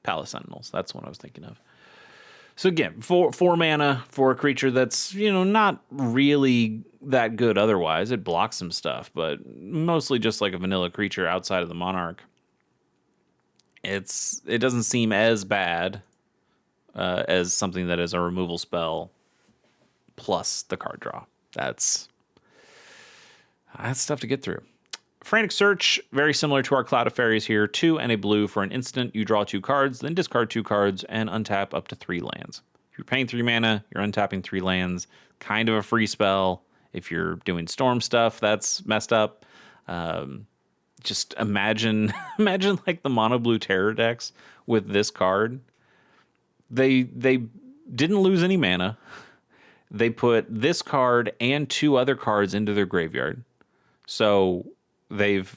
Palace Sentinels. That's what I was thinking of. So again, 4 mana for a creature that's, not really that good otherwise. It blocks some stuff, but mostly just like a vanilla creature outside of the monarch. It doesn't seem as bad as something that is a removal spell plus the card draw. That's tough to get through. Frantic Search, very similar to our Cloud of Fairies here. 2 and a blue for an instant. You draw 2 cards, then discard 2 cards and untap up to 3 lands. If you're paying 3 mana, you're untapping 3 lands. Kind of a free spell. If you're doing storm stuff, that's messed up. Just imagine like the mono blue terror decks with this card. They didn't lose any mana. They put this card and 2 other cards into their graveyard. So they've,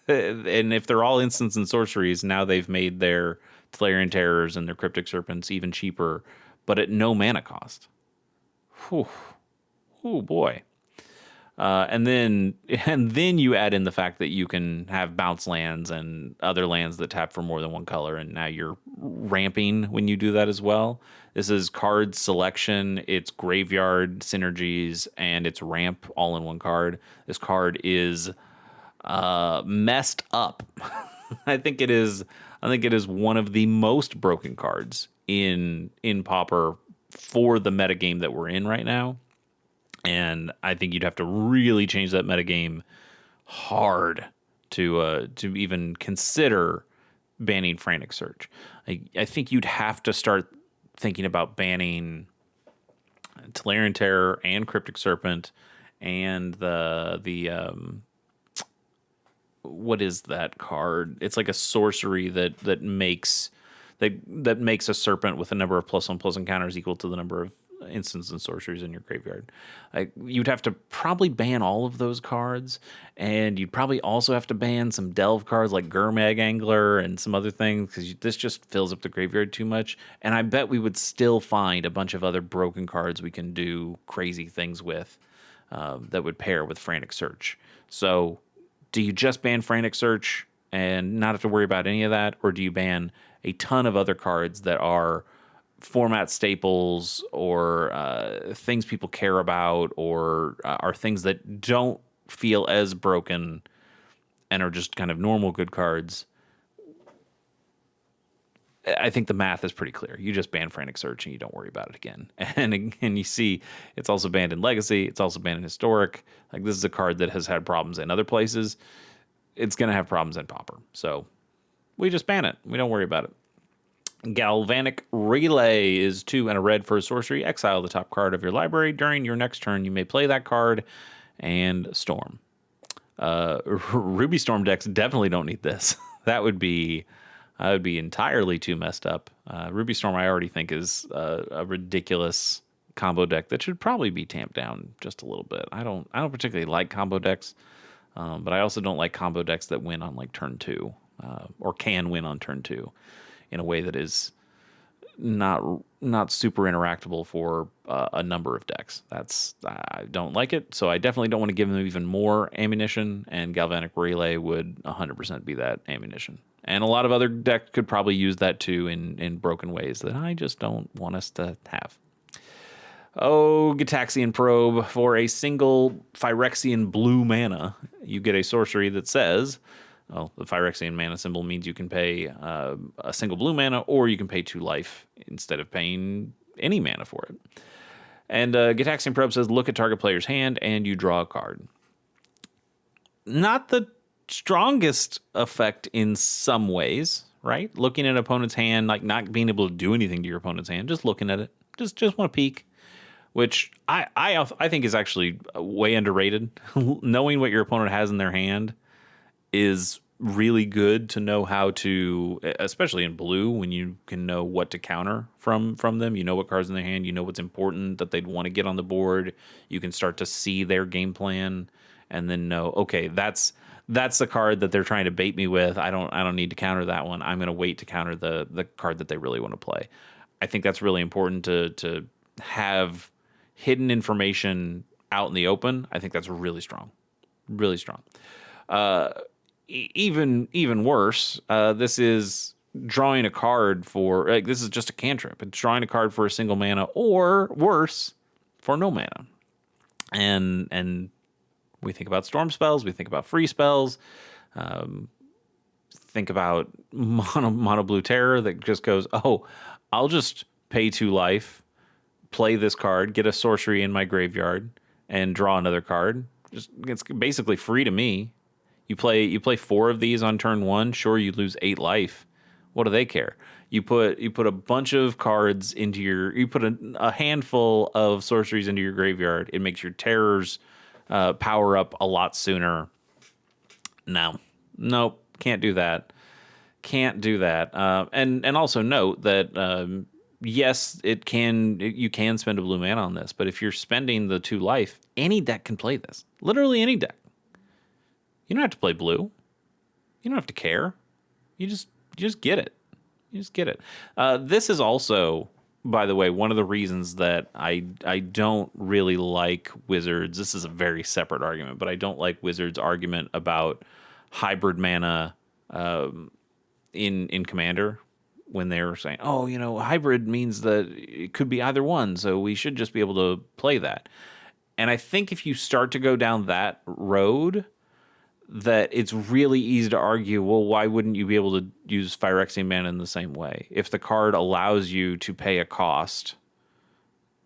and if they're all instants and sorceries, now they've made their Tolarian Terrors and their Cryptic Serpents even cheaper, but at no mana cost. Whew. Oh boy. And then you add in the fact that you can have bounce lands and other lands that tap for more than one color, and now you're ramping when you do that as well. This is card selection, it's graveyard synergies, and it's ramp all in one card. This card is messed up. I think it is one of the most broken cards in Pauper for the metagame that we're in right now. And I think you'd have to really change that metagame hard to even consider banning Frantic Search. I think you'd have to start thinking about banning Tolarian Terror and Cryptic Serpent and the what is that card? It's like a sorcery that makes a serpent with a number of +1/+1 counters equal to the number of instants and sorceries in your graveyard. Like, you'd have to probably ban all of those cards, and you'd probably also have to ban some delve cards like Gurmag Angler and some other things, because this just fills up the graveyard too much. And I bet we would still find a bunch of other broken cards we can do crazy things with, that would pair with Frantic Search. So do you just ban Frantic Search and not have to worry about any of that, or do you ban a ton of other cards that are format staples, or things people care about, or are things that don't feel as broken and are just kind of normal good cards? I think the math is pretty clear. You just ban Frantic Search and you don't worry about it again. And you see it's also banned in Legacy. It's also banned in Historic. Like, this is a card that has had problems in other places. It's going to have problems in Pauper. So we just ban it. We don't worry about it. Galvanic Relay is 2 and a red for a sorcery. Exile the top card of your library. During your next turn, you may play that card and Storm. Ruby Storm decks definitely don't need this. That would be entirely too messed up. Ruby Storm, I already think, is a ridiculous combo deck that should probably be tamped down just a little bit. I don't particularly like combo decks, but I also don't like combo decks that win on like turn 2, or can win on turn 2. In a way that is not super interactable for a number of decks. I don't like it, so I definitely don't want to give them even more ammunition, and Galvanic Relay would 100% be that ammunition. And a lot of other decks could probably use that too in broken ways that I just don't want us to have. Oh, Gitaxian Probe. For a single Phyrexian blue mana, you get a sorcery that says, well, the Phyrexian mana symbol means you can pay a single blue mana, or you can pay 2 life instead of paying any mana for it. And Gitaxian Probe says, look at target player's hand and you draw a card. Not the strongest effect in some ways, right? Looking at an opponent's hand, like not being able to do anything to your opponent's hand, just looking at it, just want to peek, which I think is actually way underrated. Knowing what your opponent has in their hand is really good to know how to, especially in blue, when you can know what to counter from them. You know what cards in their hand, you know what's important that they'd want to get on the board. You can start to see their game plan and then know, okay, that's the card that they're trying to bait me with. I don't need to counter that one. I'm going to wait to counter the card that they really want to play. I think that's really important to have hidden information out in the open. I think that's really strong. Really strong. Even worse, this is drawing a card for, like, this is just a cantrip. It's drawing a card for a single mana, or worse, for no mana. And we think about storm spells, we think about free spells, think about mono blue terror that just goes, oh, I'll just pay 2 life, play this card, get a sorcery in my graveyard, and draw another card. It's basically free to me. You play 4 of these on turn 1. Sure, you lose 8 life. What do they care? You put a bunch of cards into you put a handful of sorceries into your graveyard. It makes your terrors power up a lot sooner. Nope, can't do that. And also note that yes, you can spend a blue mana on this, but if you're spending the 2 life, any deck can play this. Literally any deck. You don't have to play blue. You don't have to care. You just get it. You just get it. This is also, by the way, one of the reasons that I don't really like Wizards. This is a very separate argument, but I don't like Wizards' argument about hybrid mana in Commander, when they were saying, oh, hybrid means that it could be either one, so we should just be able to play that. And I think if you start to go down that road, that it's really easy to argue, well, why wouldn't you be able to use Phyrexian mana in the same way? If the card allows you to pay a cost,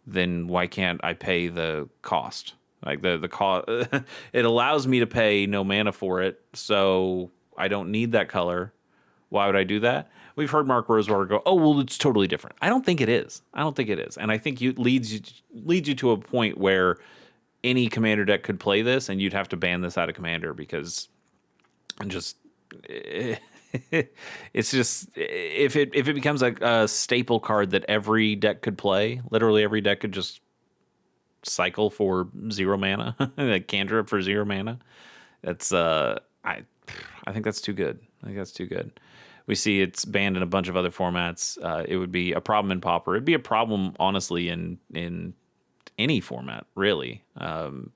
then why can't I pay the cost? Like the cost, it allows me to pay no mana for it, so I don't need that color. Why would I do that? We've heard Mark Rosewater go, oh, well, it's totally different. I don't think it is. And I think it leads you to a point where any Commander deck could play this, and you'd have to ban this out of Commander, because It's just if it becomes a staple card that every deck could play, literally every deck could just cycle for 0 mana, like cantrip for 0 mana. That's I think that's too good. I think that's too good. We see it's banned in a bunch of other formats. It would be a problem in Pauper. It'd be a problem, honestly, in any format, really.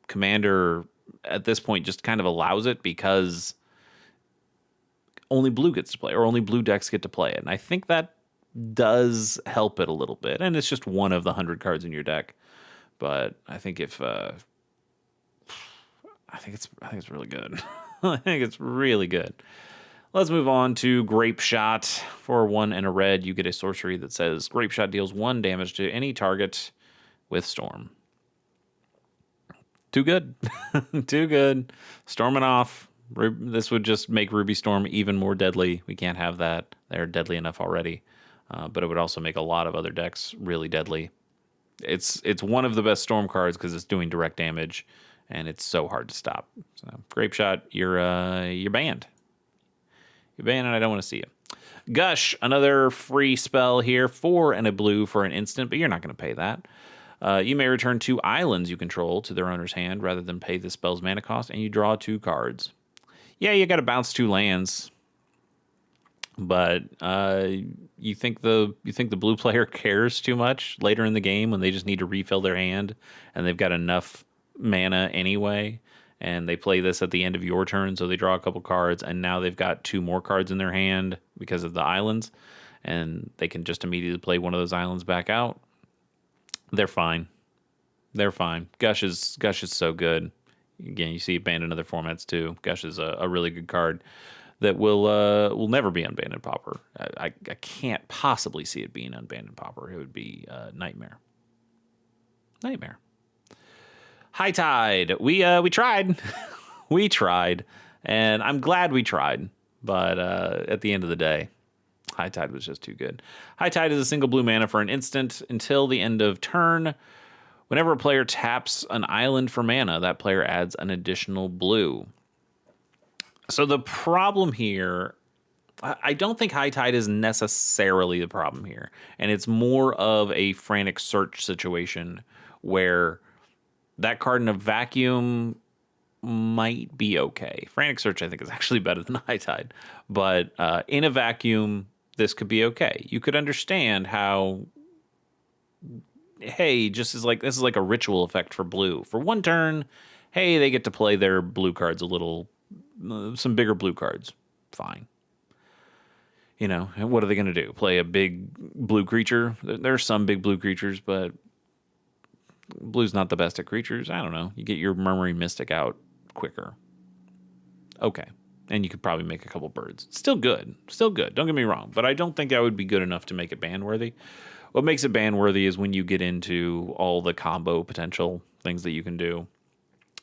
Commander at this point just kind of allows it because only blue gets to play, or only blue decks get to play it. And I think that does help it a little bit. And it's just one of the 100 cards in your deck. But I think I think it's really good. I think it's really good. Let's move on to Grapeshot. For 1 and a red, you get a sorcery that says Grapeshot deals 1 damage to any target with Storm. Too good. Too good. Storming off. This would just make Ruby Storm even more deadly. We can't have that. They're deadly enough already. But it would also make a lot of other decks really deadly. It's one of the best Storm cards because it's doing direct damage, and it's so hard to stop. So Grapeshot, you're banned. You're banned, and I don't want to see you. Gush, another free spell here, 4 and a blue for an instant, but you're not going to pay that. You may return 2 islands you control to their owner's hand rather than pay the spell's mana cost, and you draw 2 cards. Yeah, you got to bounce 2 lands, but you think the blue player cares too much later in the game when they just need to refill their hand and they've got enough mana anyway, and they play this at the end of your turn, so they draw a couple cards, and now they've got 2 more cards in their hand because of the islands, and they can just immediately play one of those islands back out. They're fine. They're fine. Gush is so good. Again, you see it banned in other formats too. Gush is a really good card that will never be unbanned in Pauper. I can't possibly see it being unbanned in Pauper. It would be nightmare. Nightmare. High Tide. We tried. We tried, and I'm glad we tried. But at the end of the day, High Tide was just too good. High Tide is a single blue mana for an instant until the end of turn. Whenever a player taps an island for mana, that player adds an additional blue. So the problem here, I don't think High Tide is necessarily the problem here. And it's more of a frantic search situation where that card in a vacuum might be okay. Frantic Search, I think, is actually better than High Tide. But in a vacuum, this could be okay. You could understand how, hey, this is like a ritual effect for blue. For 1 turn, hey, they get to play their blue cards a little, some bigger blue cards. Fine. You know, and what are they going to do? Play a big blue creature? There's some big blue creatures, but blue's not the best at creatures. I don't know. You get your Murmuring Mystic out quicker. Okay. And you could probably make a couple birds. Still good. Still good. Don't get me wrong. But I don't think that would be good enough to make it ban-worthy. What makes it ban-worthy is when you get into all the combo potential things that you can do.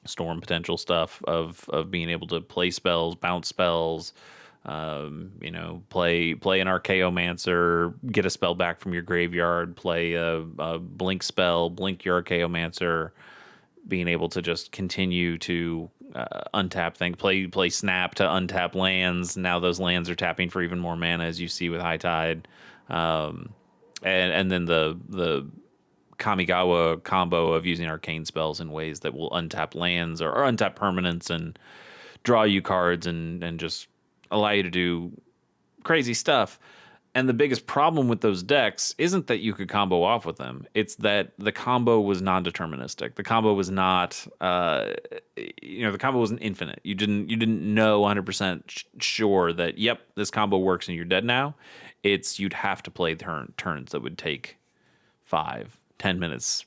Storm potential stuff of being able to play spells, bounce spells, play an Archaeomancer, get a spell back from your graveyard, play a blink spell, blink your Archaeomancer, being able to just continue to untap things, play snap to untap lands. Now those lands are tapping for even more mana, as you see with High Tide, and then the Kamigawa combo of using arcane spells in ways that will untap lands or untap permanents and draw you cards and just allow you to do crazy stuff. And the biggest problem with those decks isn't that you could combo off with them. It's that the combo was non-deterministic. The combo was not, the combo wasn't infinite. You didn't know 100% sure that, yep, this combo works and you're dead now. You'd have to play turns that would take 5-10 minutes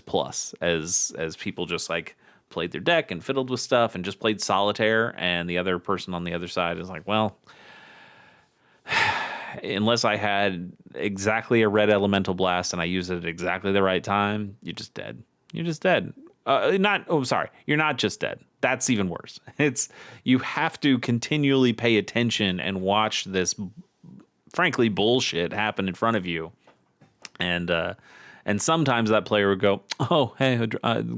plus as people just like played their deck and fiddled with stuff and just played solitaire, and the other person on the other side is like, well, unless I had exactly a red elemental blast and I used it at exactly the right time, you're just dead. You're just dead. You're not just dead. That's even worse. You have to continually pay attention and watch this, frankly, bullshit happen in front of you. And sometimes that player would go, oh, hey,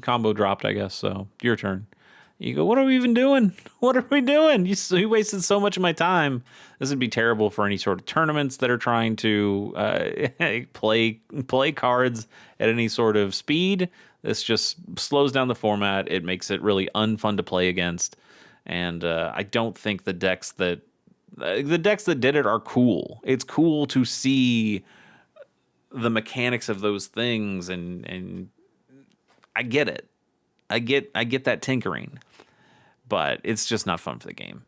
combo dropped, I guess, so your turn. You go, what are we even doing? What are we doing? You wasted so much of my time. This would be terrible for any sort of tournaments that are trying to play cards at any sort of speed. This just slows down the format. It makes it really unfun to play against. And I don't think the decks that did it are cool. It's cool to see the mechanics of those things, and I get it. I get that tinkering, but it's just not fun for the game.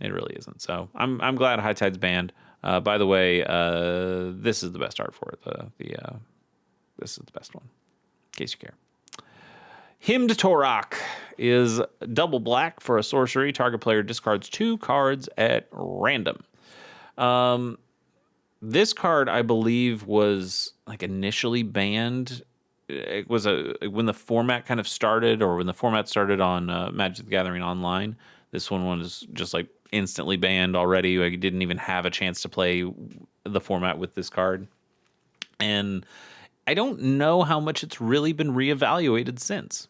It really isn't. So I'm glad High Tide's banned. By the way, this is the best art for it. This is the best one, in case you care. Hymned Torok is double black for a sorcery. Target player discards 2 cards at random. This card, I believe, was like initially banned. It was when the format kind of started, or when the format started on Magic the Gathering Online. This one was just like instantly banned already. Like, you didn't even have a chance to play the format with this card. And I don't know how much it's really been reevaluated since.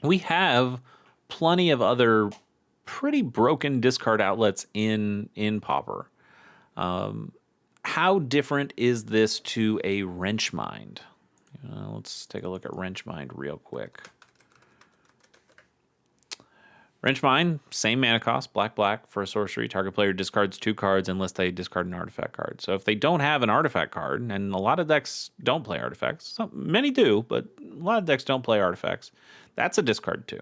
We have plenty of other pretty broken discard outlets in Pauper. How different is this to a Wrenchmind? Let's take a look at Wrenchmind real quick. Wrenchmind, same mana cost, black for a sorcery. Target player discards 2 cards unless they discard an artifact card. So if they don't have an artifact card, and a lot of decks don't play artifacts, many do, but a lot of decks don't play artifacts, that's a discard 2.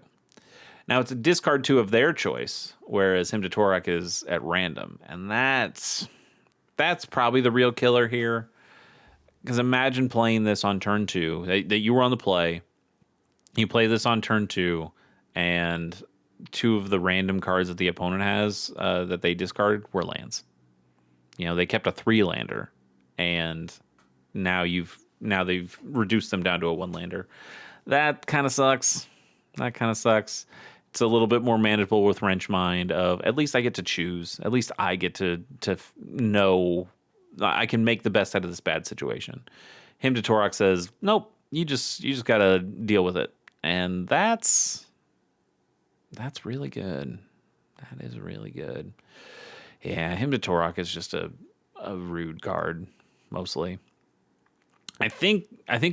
Now, it's a discard 2 of their choice, whereas Hymn to Torok is at random. And that's probably the real killer here. Because imagine playing this on turn 2, that you were on the play, you play this on turn 2, and 2 of the random cards that the opponent has that they discarded were lands. They kept a 3-lander, and now they've reduced them down to a 1-lander. That kind of sucks. It's a little bit more manageable with Wrenchmind. Of at least I get to choose. At least I get to know I can make the best out of this bad situation. Hymn to Torok says, nope, you just gotta deal with it. And that's really good. That is really good. Yeah, Hymn to Torok is just a rude card, mostly. I think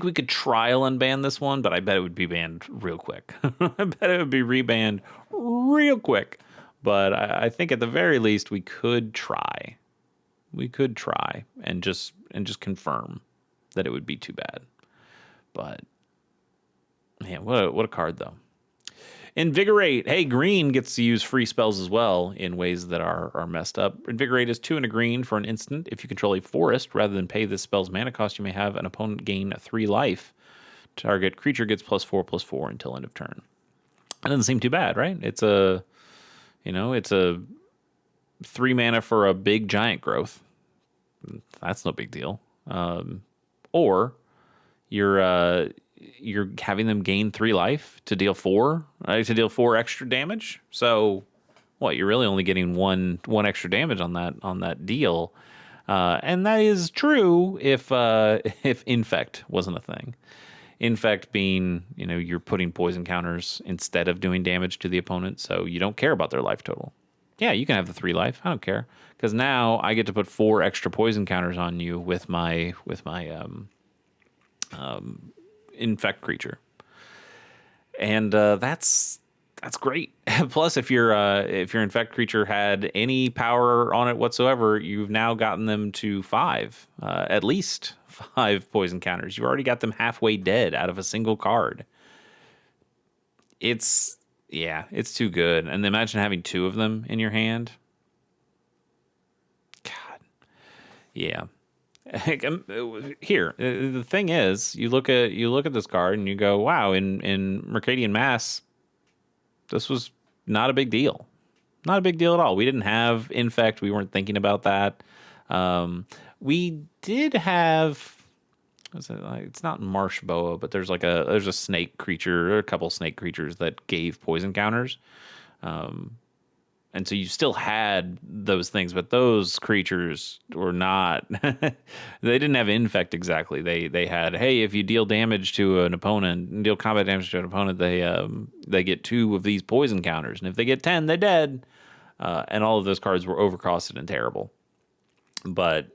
we could trial unban this one, but I bet it would be banned real quick. I bet it would be rebanned real quick. But I think at the very least we could try. We could try and just confirm that it would be too bad. But man, what a card though. Invigorate. Hey, green gets to use free spells as well in ways that are messed up. Invigorate is 2 and a green for an instant. If you control a forest, rather than pay this spell's mana cost, you may have an opponent gain 3 life. Target creature gets +4/+4 until end of turn. That doesn't seem too bad, right? It's a 3 mana for a big giant growth. That's no big deal. Or you're having them gain 3 life to deal 4, right? To deal 4 extra damage. So what? You're really only getting one extra damage on that deal, and that is true if infect wasn't a thing. Infect being, you're putting poison counters instead of doing damage to the opponent, so you don't care about their life total. Yeah, you can have the 3 life. I don't care, because now I get to put 4 extra poison counters on you with my infect creature, and that's great. Plus, if your infect creature had any power on it whatsoever, you've now gotten them to 5, at least 5 poison counters. You already got them halfway dead out of a single card. It's too good. And imagine having 2 of them in your hand. God, yeah. Here, the thing is, you look at this card and you go, wow, in Mercadian Mass, this was not a big deal. Not a big deal at all. We didn't have Infect. We weren't thinking about that. We did have, it's not Marsh Boa, but there's a snake creature, or a couple snake creatures that gave poison counters. And so you still had those things, but those creatures were not. They didn't have infect exactly. They had, hey, if you deal damage to an opponent, deal combat damage to an opponent, they get 2 of these poison counters, and if they get 10, they're dead. And all of those cards were overcosted and terrible. But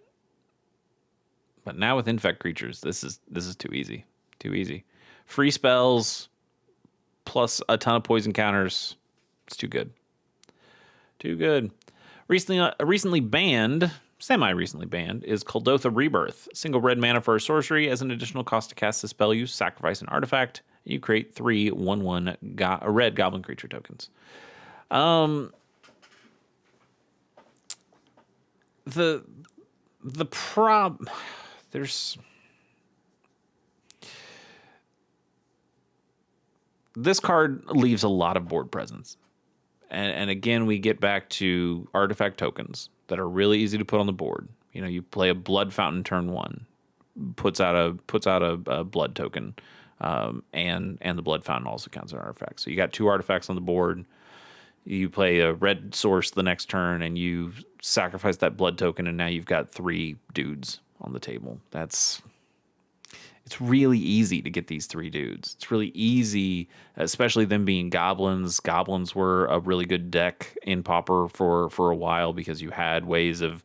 now with infect creatures, this is too easy. Too easy. Free spells plus a ton of poison counters. It's too good. Too good. Recently banned, semi-recently banned, is Kuldotha Rebirth. Single red mana for a sorcery. As an additional cost to cast the spell, you sacrifice an artifact. You create 3 1/1 red goblin creature tokens. The there's this card leaves a lot of board presence. And again, we get back to artifact tokens that are really easy to put on the board. You know, you play a Blood Fountain turn 1, puts out a blood token, and the Blood Fountain also counts as an artifact. So you got 2 artifacts on the board. You play a red source the next turn, and you sacrifice that blood token, and now you've got 3 dudes on the table. It's really easy to get these 3 dudes. It's really easy, especially them being goblins. Goblins were a really good deck in Pauper for a while because you had ways of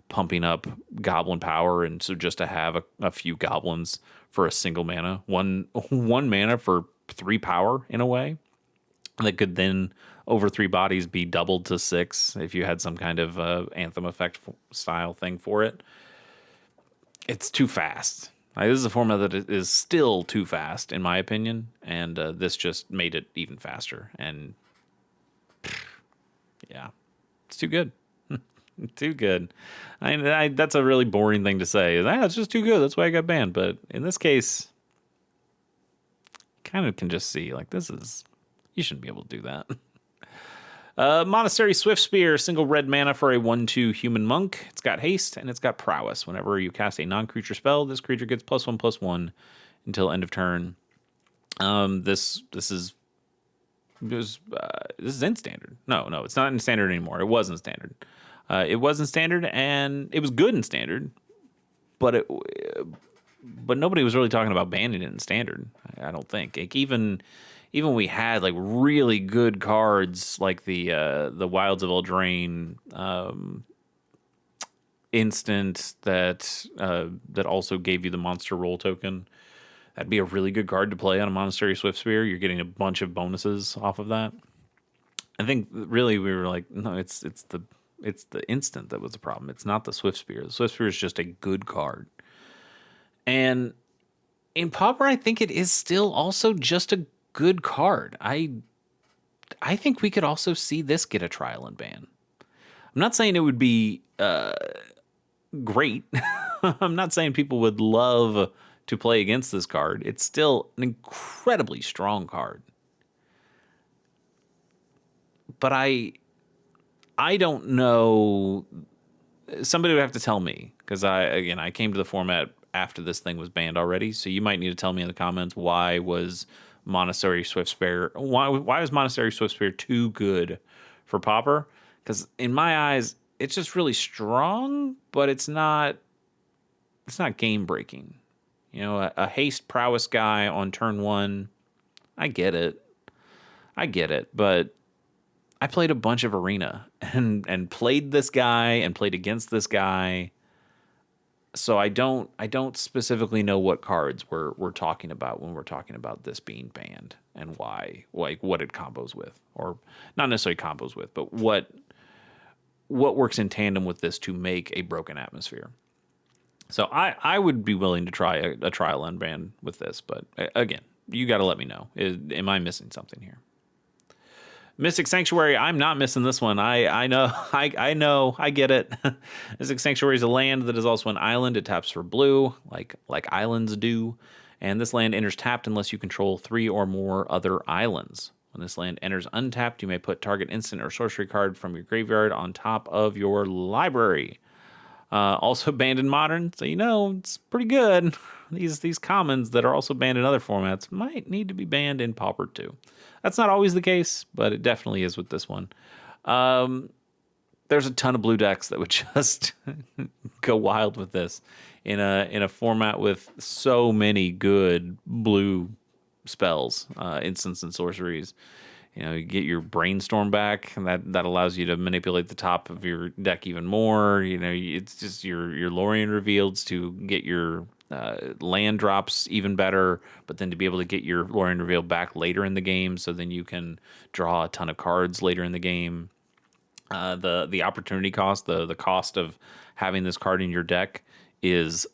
pumping up goblin power, and so just to have a few goblins for a single mana, one mana for 3 power in a way, that could then over 3 bodies be doubled to 6 if you had some kind of anthem effect style thing for it. It's too fast. This is a format that is still too fast, in my opinion, and this just made it even faster. And yeah, it's too good. Too good. That's a really boring thing to say. It's just too good. That's why I got banned. But in this case, kind of can just see, like, you shouldn't be able to do that. Monastery Swiftspear, single red mana for a 1/2 human monk. It's got haste and it's got prowess. Whenever you cast a non-creature spell, this creature gets +1/+1 until end of turn. This is in standard. No, it's not in standard anymore. It was in standard. It was in standard, and it was good in standard, but nobody was really talking about banning it in standard. I don't think. Like, even we had like really good cards like the Wilds of Eldraine instant that also gave you the monster roll token. That'd be a really good card to play on a Monastery Swiftspear. You're getting a bunch of bonuses off of that. I think really we were like, no, it's the instant that was the problem. It's not the Swiftspear. The Swiftspear is just a good card. And in Pauper, I think it is still also just a good card. I think we could also see this get a trial and ban. I'm not saying it would be great. I'm not saying people would love to play against this card. It's still an incredibly strong card. But I don't know. Somebody would have to tell me, because I came to the format after this thing was banned already. So you might need to tell me in the comments, why was Monastery Swiftspear too good for Pauper? Because in my eyes, it's just really strong, but it's not game breaking. You know, a haste prowess guy on turn 1, I get it, but I played a bunch of Arena and played this guy and played against this guy. So I don't specifically know what cards we're talking about when we're talking about this being banned and why, like what it combos with, or not necessarily combos with, but what works in tandem with this to make a Broken Atmosphere. So I would be willing to try a trial unban with this, but again, you got to let me know. Am I missing something here? Mystic Sanctuary, I'm not missing this one. I know, I get it. Mystic Sanctuary is a land that is also an island. It taps for blue, like islands do. And this land enters tapped unless you control 3 or more other islands. When this land enters untapped, you may put target instant or sorcery card from your graveyard on top of your library. Also banned in Modern, so it's pretty good. These commons that are also banned in other formats might need to be banned in Pauper too. That's not always the case, but it definitely is with this one. There's a ton of blue decks that would just go wild with this in a format with so many good blue spells, instants and sorceries. You get your brainstorm back, and that allows you to manipulate the top of your deck even more. It's just your Lorien reveals to get your land drops even better, but then to be able to get your Lorien reveal back later in the game, so then you can draw a ton of cards later in the game. The opportunity cost, the cost of having this card in your deck is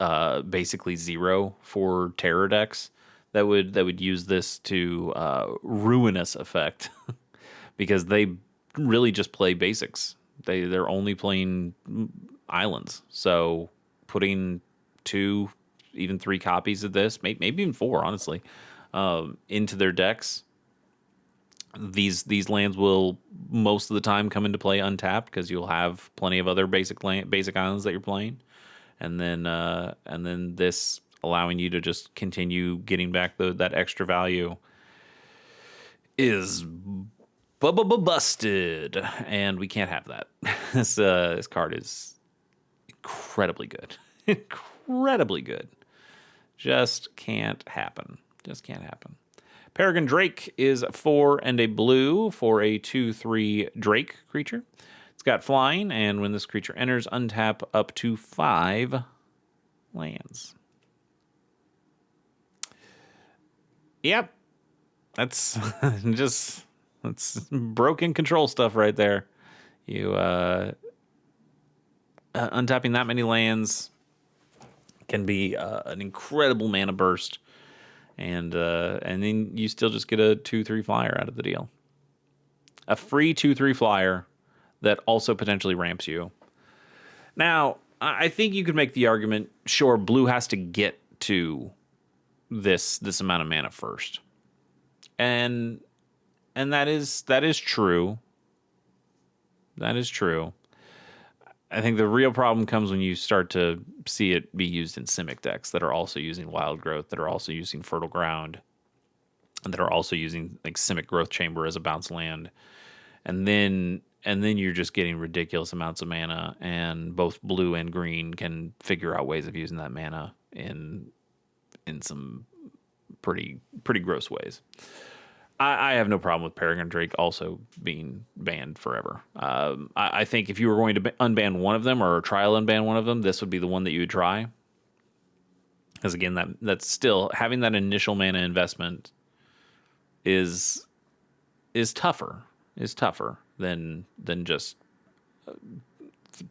basically zero for terror decks that would use this to ruinous effect because they really just play basics. They're only playing islands. So putting 2, even 3 copies of this, maybe even 4, honestly, into their decks, these lands will most of the time come into play untapped because you'll have plenty of other basic islands that you're playing, and then this allowing you to just continue getting back that extra value is busted, and we can't have that. This card is incredibly good, incredibly good. Just can't happen. Just can't happen. Peregrine Drake is 4 and a blue for a 2/3 Drake creature. It's got flying, and when this creature enters, untap up to 5 lands. Yep. That's that's broken control stuff right there. You untapping that many lands can be an incredible mana burst. And then you still just get a 2/3 flyer out of the deal. A free 2/3 flyer that also potentially ramps you. Now, I think you could make the argument, sure, blue has to get to this amount of mana first. And that is true. That is true. I think the real problem comes when you start to see it be used in Simic decks that are also using Wild Growth, that are also using Fertile Ground, and that are also using like Simic Growth Chamber as a bounce land. And then you're just getting ridiculous amounts of mana, and both blue and green can figure out ways of using that mana in some pretty gross ways. I have no problem with Peregrine Drake also being banned forever. I think if you were going to unban one of them or trial unban one of them, this would be the one that you would try. Because again, that's still having that initial mana investment is tougher than just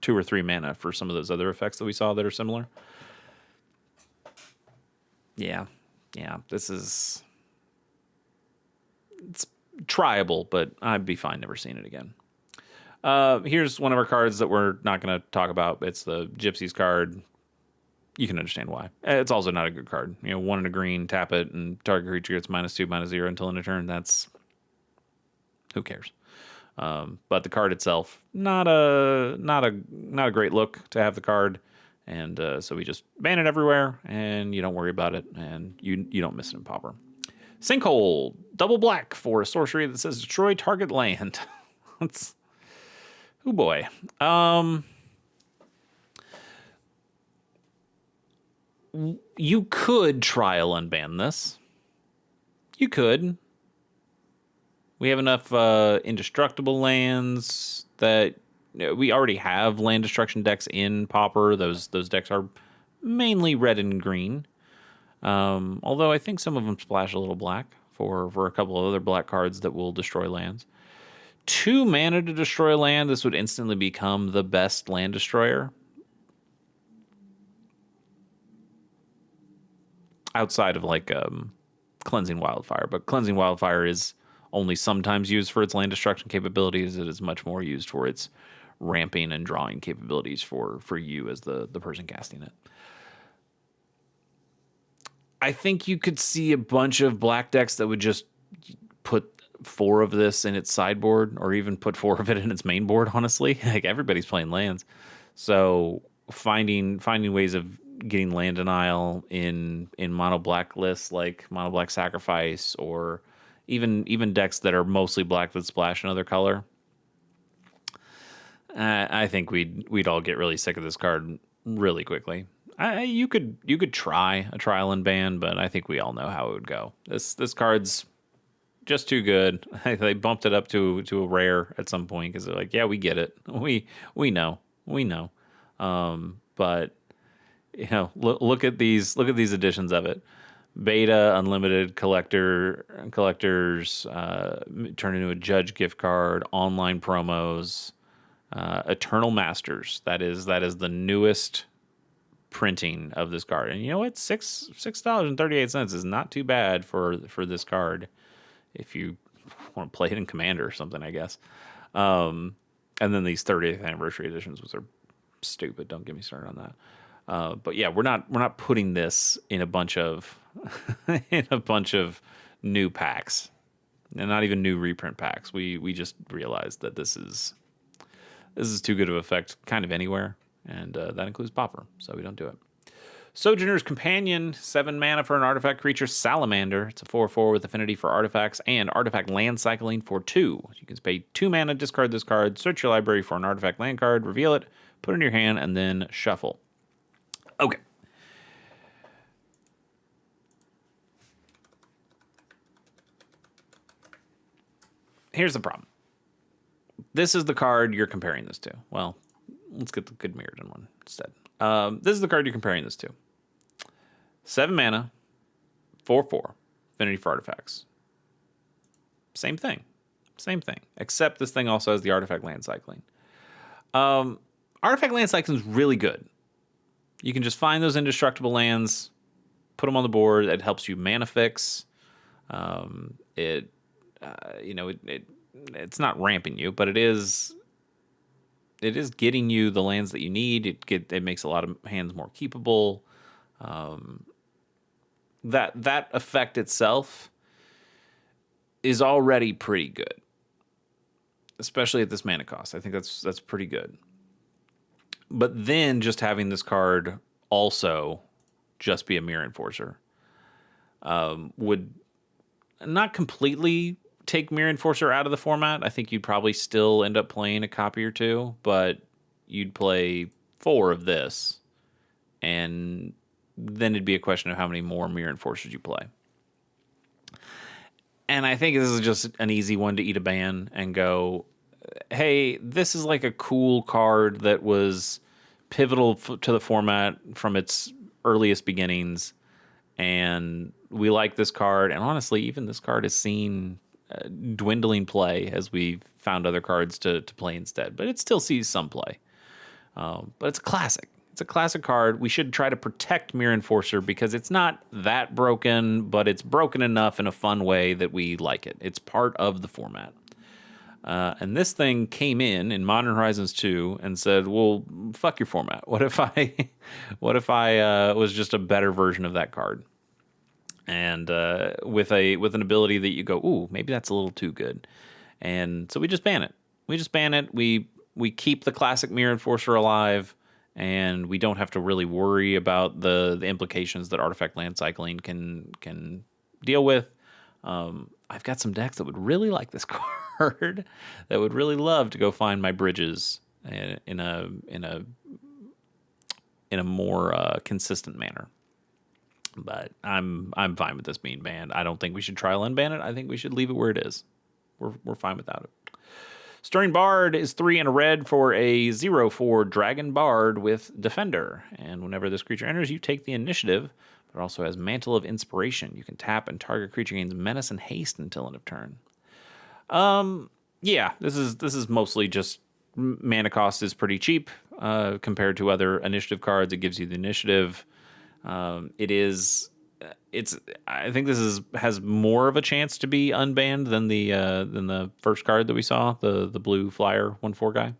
2 or 3 mana for some of those other effects that we saw that are similar. Yeah, this is. It's tryable, but I'd be fine never seeing it again. Here's one of our cards that we're not going to talk about. It's the Gypsies card. You can understand why. It's also not a good card. 1 and a green, tap it, and target creature gets -2/-0 until end of turn. That's who cares. But the card itself, not a great look to have the card, and so we just ban it everywhere, and you don't worry about it, and you don't miss it in Pauper. Sinkhole, double black for a sorcery that says destroy target land. That's, oh boy. You could trial unban this. You could. We have enough indestructible lands that we already have land destruction decks in Pauper. Those decks are mainly red and green. Although I think some of them splash a little black for a couple of other black cards that will destroy lands. 2 mana to destroy land. This would instantly become the best land destroyer. Outside of like Cleansing Wildfire. But Cleansing Wildfire is only sometimes used for its land destruction capabilities. It is much more used for its ramping and drawing capabilities for you as the person casting it. I think you could see a bunch of black decks that would just put 4 of this in its sideboard, or even put 4 of it in its main board, honestly. Like, everybody's playing lands. So finding ways of getting land denial in mono black lists like Mono Black Sacrifice, or even decks that are mostly black that splash another color. I think we'd all get really sick of this card really quickly. You could try a trial and ban, but I think we all know how it would go. This card's just too good. They bumped it up to a rare at some point because they're like, yeah, we get it. We know. But look at these editions of it. Beta, unlimited, collectors, turn into a judge gift card, online promos, Eternal Masters. That is the newest printing of this card. And you know what? $6.38 is not too bad for this card if you want to play it in Commander or something, I guess. And then these 30th anniversary editions, which are stupid. Don't get me started on that. But yeah, we're not putting this in a bunch of new packs, and not even new reprint packs. We just realized that this is too good of effect kind of anywhere, and that includes Pauper, so we don't do it. Sojourner's Companion, 7 mana for an artifact creature, Salamander. It's a 4/4 with affinity for artifacts and artifact land cycling for 2. You can pay 2 mana, discard this card, search your library for an artifact land card, reveal it, put it in your hand, and then shuffle. Okay. Here's the problem. This is the card you're comparing this to. Well, let's get the good Mirrodin one instead. This is the card you're comparing this to. 7 mana, 4/4, affinity for artifacts. Same thing. Except this thing also has the artifact land cycling. Artifact land cycling is really good. You can just find those indestructible lands, put them on the board. It helps you mana fix. It's not ramping you, but it is getting you the lands that you need. It makes a lot of hands more keepable. That effect itself is already pretty good, especially at this mana cost. I think that's pretty good. But then just having this card also just be a Mirror Enforcer would not completely take Mirror Enforcer out of the format. I think you'd probably still end up playing a copy or two, but you'd play 4 of this, and then it'd be a question of how many more Mirror Enforcers you play. And I think this is just an easy one to eat a ban and go, hey, this is like a cool card that was pivotal to the format from its earliest beginnings, and we like this card. And honestly, even this card has seen dwindling play as we've found other cards to play instead, but it still sees some play. But it's a classic. It's a classic card. We should try to protect Mirror Enforcer because it's not that broken, but it's broken enough in a fun way that we like it. It's part of the format. And this thing came in Modern Horizons 2 and said, well, fuck your format. What if I was just a better version of that card? And with an ability that you go, ooh, maybe that's a little too good. And so we just ban it. We keep the classic Mirror Enforcer alive, and we don't have to really worry about the implications that artifact land cycling can deal with. I've got some decks that would really like this card, that would really love to go find my bridges in a more consistent manner. But I'm fine with this being banned. I don't think we should trial unban it. I think we should leave it where it is. We're fine without it. Stirring Bard is 3 and a red for a 0/4 Dragon Bard with Defender. And whenever this creature enters, you take the initiative. But it also has Mantle of Inspiration. You can tap and target creature gains Menace and Haste until end of turn. Yeah, this is mostly just mana cost is pretty cheap compared to other initiative cards. It gives you the initiative. I think this has more of a chance to be unbanned than the first card that we saw, the blue flyer 1/4 guy.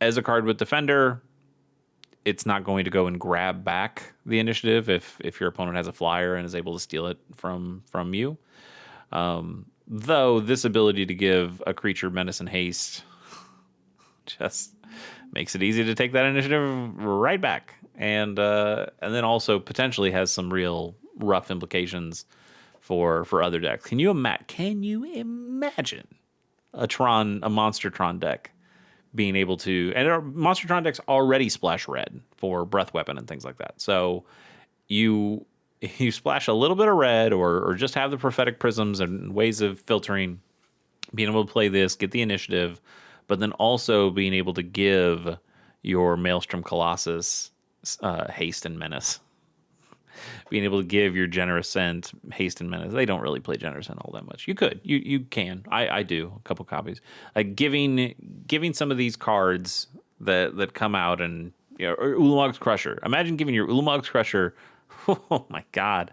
As a card with Defender, it's not going to go and grab back the initiative if your opponent has a flyer and is able to steal it from you. Though this ability to give a creature Menace and Haste just makes it easy to take that initiative right back. And then also potentially has some real rough implications for other decks. Can you imagine a Monster Tron deck being able to, and our Monstertron decks already splash red for breath weapon and things like that. So you splash a little bit of red, or just have the prophetic prisms and ways of filtering, being able to play this, get the initiative, but then also being able to give your Maelstrom Colossus haste and menace. Being able to give your Generous Scent haste and menace. They don't really play Generous Scent all that much. You could, you can. I do a couple copies. Like giving some of these cards that come out, and or Ulamog's Crusher. Imagine giving your Ulamog's Crusher. Oh my God,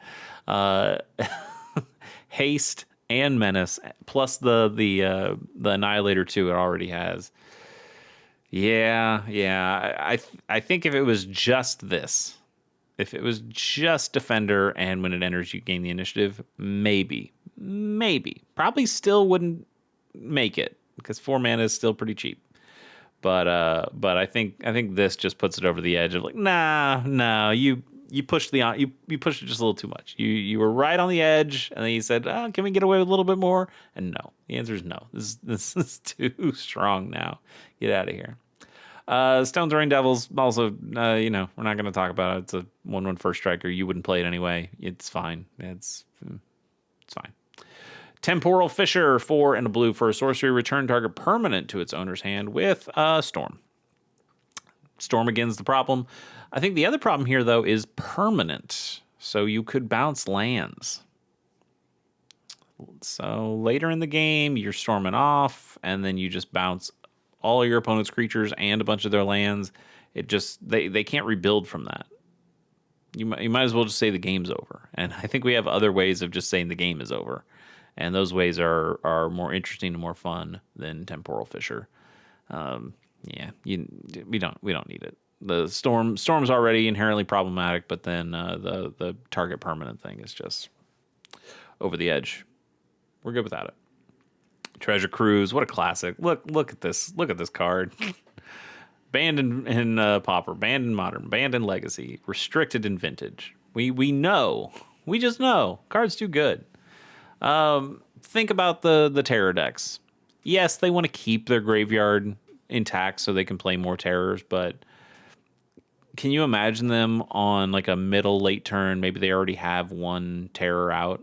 haste and menace plus the Annihilator 2 it already has. Yeah. I think if it was just this. If it was just Defender and when it enters you gain the initiative, maybe. Probably still wouldn't make it because 4 mana is still pretty cheap. But I think this just puts it over the edge of like, no, you pushed you pushed it just a little too much. You were right on the edge, and then you said, oh, can we get away with a little bit more? And no, the answer is no. This is too strong now. Get out of here. Stone Throwing Devils, also, we're not going to talk about it. It's a 1/1 first striker. You wouldn't play it anyway. It's fine. It's fine. Temporal Fissure, 4 and a blue for a sorcery. Return target permanent to its owner's hand with Storm. Storm again's the problem. I think the other problem here, though, is permanent. So you could bounce lands. So later in the game, you're storming off, and then you just bounce all your opponent's creatures and a bunch of their lands. It just they can't rebuild from that. You might as well just say the game's over. And I think we have other ways of just saying the game is over, and those ways are more interesting and more fun than Temporal Fissure. We don't need it. The storm's already inherently problematic, but then the target permanent thing is just over the edge. We're good without it. Treasure Cruise, what a classic. Look at this card. Banned in Pauper, banned in Modern, banned in Legacy, restricted in Vintage. We just know. Card's too good. Think about the terror decks. Yes, they want to keep their graveyard intact so they can play more terrors, but can you imagine them on like a middle, late turn? Maybe they already have one terror out,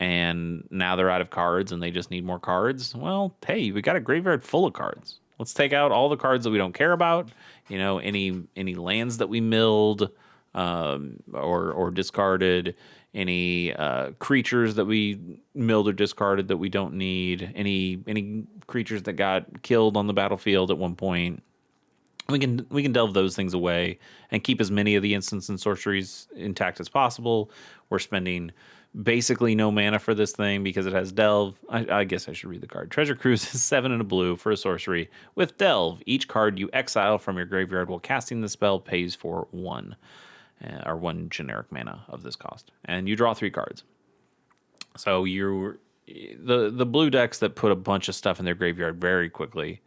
and now they're out of cards and they just need more cards. Well, hey, we got a graveyard full of cards. Let's take out all the cards that we don't care about. Any lands that we milled or discarded, any creatures that we milled or discarded that we don't need, any creatures that got killed on the battlefield at one point. We can delve those things away and keep as many of the instants and sorceries intact as possible. We're spending basically no mana for this thing because it has Delve. I guess I should read the card. Treasure Cruise is 7 and a blue for a sorcery. With Delve, each card you exile from your graveyard while casting the spell pays for 1, or 1 generic mana of this cost. And you draw 3 cards. So the blue decks that put a bunch of stuff in their graveyard very quickly,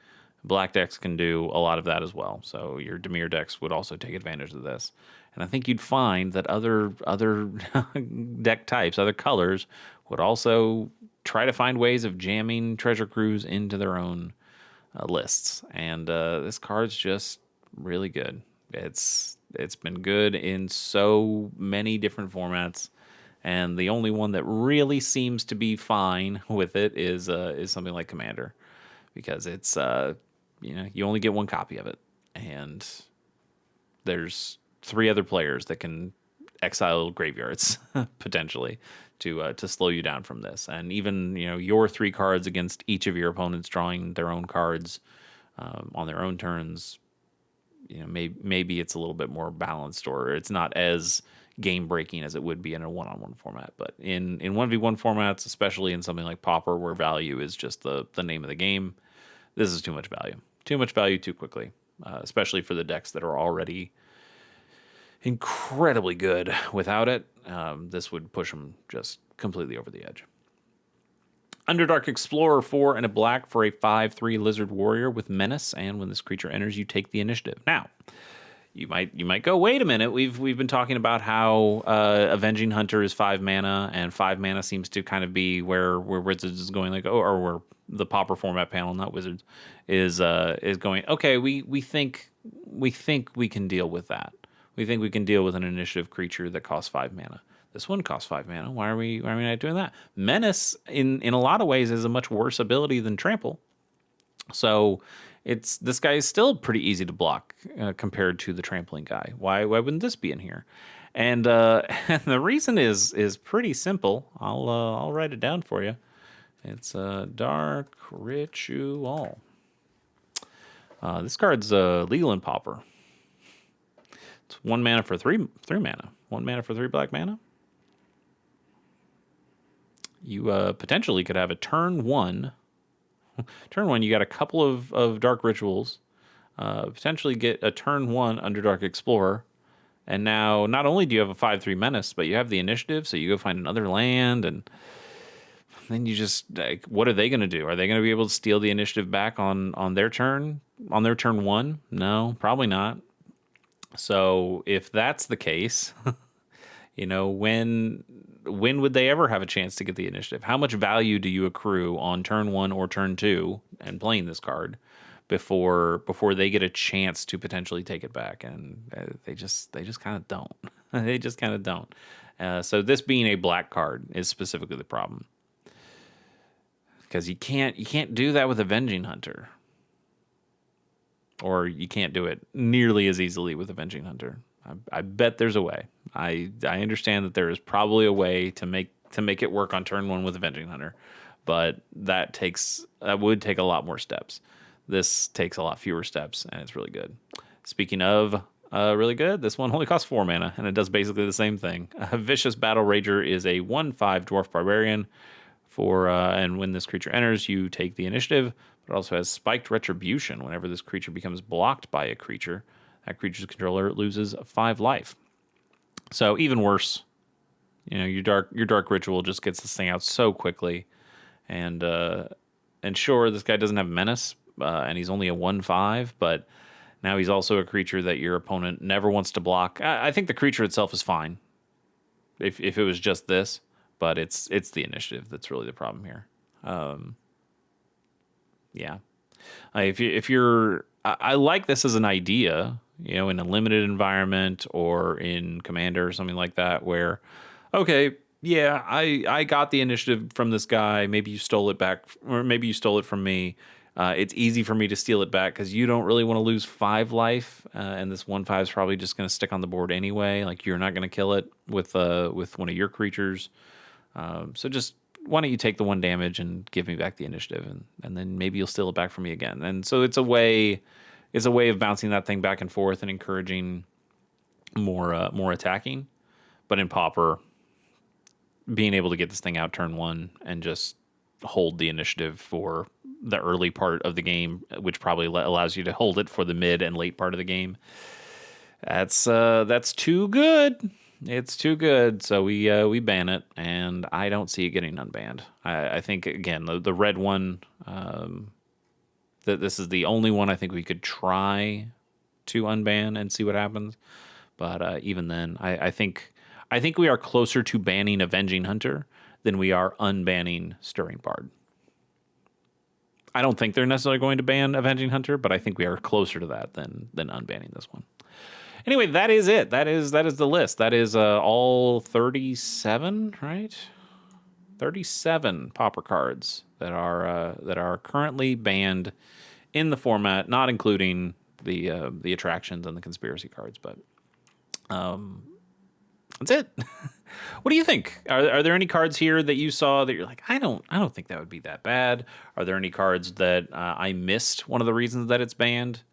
black decks can do a lot of that as well. So your Dimir decks would also take advantage of this. And I think you'd find that other deck types, other colors, would also try to find ways of jamming Treasure Cruise into their own lists. And this card's just really good. It's been good in so many different formats, and the only one that really seems to be fine with it is something like Commander, because it's you only get one copy of it, and there's 3 other players that can exile graveyards potentially to slow you down from this. And even your 3 cards against each of your opponents drawing their own cards on their own turns, maybe it's a little bit more balanced, or it's not as game breaking as it would be in a 1-on-1 format. But in 1v1 formats, especially in something like Pauper, where value is just the name of the game, this is too much value too quickly, especially for the decks that are already incredibly good without it. This would push them just completely over the edge. Underdark Explorer, 4 and a black for a 5/3 Lizard Warrior with Menace, and when this creature enters, you take the initiative. Now, you might go, wait a minute, we've been talking about how Avenging Hunter is 5 mana, and 5 mana seems to kind of be where Wizards is going, like, or where the Pauper format panel, not Wizards, is going, okay, we think we can deal with that. We think we can deal with an initiative creature that costs 5 mana. This one costs 5 mana. Why are we not doing that? Menace in a lot of ways is a much worse ability than Trample. So this guy is still pretty easy to block compared to the trampling guy. Why wouldn't this be in here? And and the reason is pretty simple. I'll write it down for you. It's a Dark Ritual. This card's legal in Pauper. It's 1 mana for 3 mana. 1 mana for 3 black mana. You potentially could have a turn 1. Turn 1, you got a couple of Dark Rituals. Potentially get a turn 1 Underdark Explorer. And now, not only do you have a 5/3 Menace, but you have the initiative, so you go find another land, and then you just, like, what are they going to do? Are they going to be able to steal the initiative back on their turn? On their turn 1? No, probably not. So if that's the case, when would they ever have a chance to get the initiative? How much value do you accrue on turn 1 or turn 2 and playing this card before they get a chance to potentially take it back? And they just kind of don't. They just kind of don't. So this being a black card is specifically the problem, because you can't do that with Avenging Hunter, or you can't do it nearly as easily with Avenging Hunter. I bet there's a way. I understand that there is probably a way to make it work on turn 1 with Avenging Hunter, but that would take a lot more steps. This takes a lot fewer steps, and it's really good. Speaking of really good, this one only costs 4 mana, and it does basically the same thing. Vicious Battle Rager is a 1/5 Dwarf Barbarian. And when this creature enters, you take the initiative. But it also has Spiked Retribution. Whenever this creature becomes blocked by a creature, that creature's controller loses 5 life. So even worse, your dark ritual just gets this thing out so quickly. And sure, this guy doesn't have Menace, and he's only a 1/5, but now he's also a creature that your opponent never wants to block. I think the creature itself is fine if it was just this, but it's the initiative that's really the problem here. Yeah. I like this as an idea, in a limited environment or in Commander or something like that, where, okay, yeah, I got the initiative from this guy. Maybe you stole it back, or maybe you stole it from me. It's easy for me to steal it back because you don't really want to lose 5 life, and this 1/5 is probably just going to stick on the board anyway. Like, you're not going to kill it with one of your creatures. So just, why don't you take the 1 damage and give me back the initiative, and then maybe you'll steal it back from me again. And so it's a way of bouncing that thing back and forth and encouraging more attacking. But in Pauper, being able to get this thing out turn 1 and just hold the initiative for the early part of the game, which probably allows you to hold it for the mid and late part of the game, that's too good. It's too good, so we ban it, and I don't see it getting unbanned. I think, again, the red one, that this is the only one I think we could try to unban and see what happens. But even then, I think we are closer to banning Avenging Hunter than we are unbanning Stirring Bard. I don't think they're necessarily going to ban Avenging Hunter, but I think we are closer to that than unbanning this one. Anyway, that is it. That is the list. That is all 37, right? 37 Pauper cards that are currently banned in the format, not including the attractions and the conspiracy cards. But that's it. What do you think? Are there any cards here that you saw that you're like, I don't think that would be that bad? Are there any cards that I missed one of the reasons that it's banned?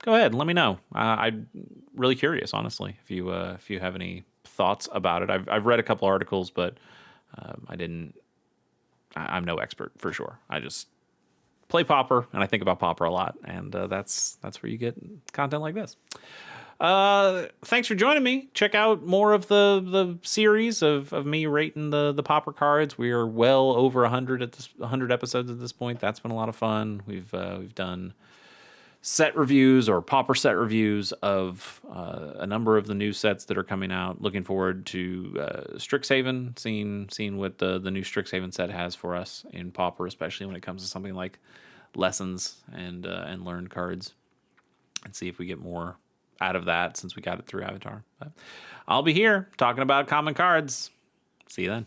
Go ahead and let me know. I'm really curious, honestly, if you have any thoughts about it. I've read a couple articles, but I'm no expert for sure. I just play Pauper, and I think about Pauper a lot, and that's where you get content like this. Thanks for joining me. Check out more of the series of me rating the Pauper cards. We are well over 100 episodes at this point. That's been a lot of fun. We've done set reviews or Pauper set reviews of a number of the new sets that are coming out. Looking forward to Strixhaven, seeing what the new Strixhaven set has for us in Pauper, especially when it comes to something like lessons and learned cards, and see if we get more out of that since we got it through Avatar. But I'll be here talking about common cards. See you then.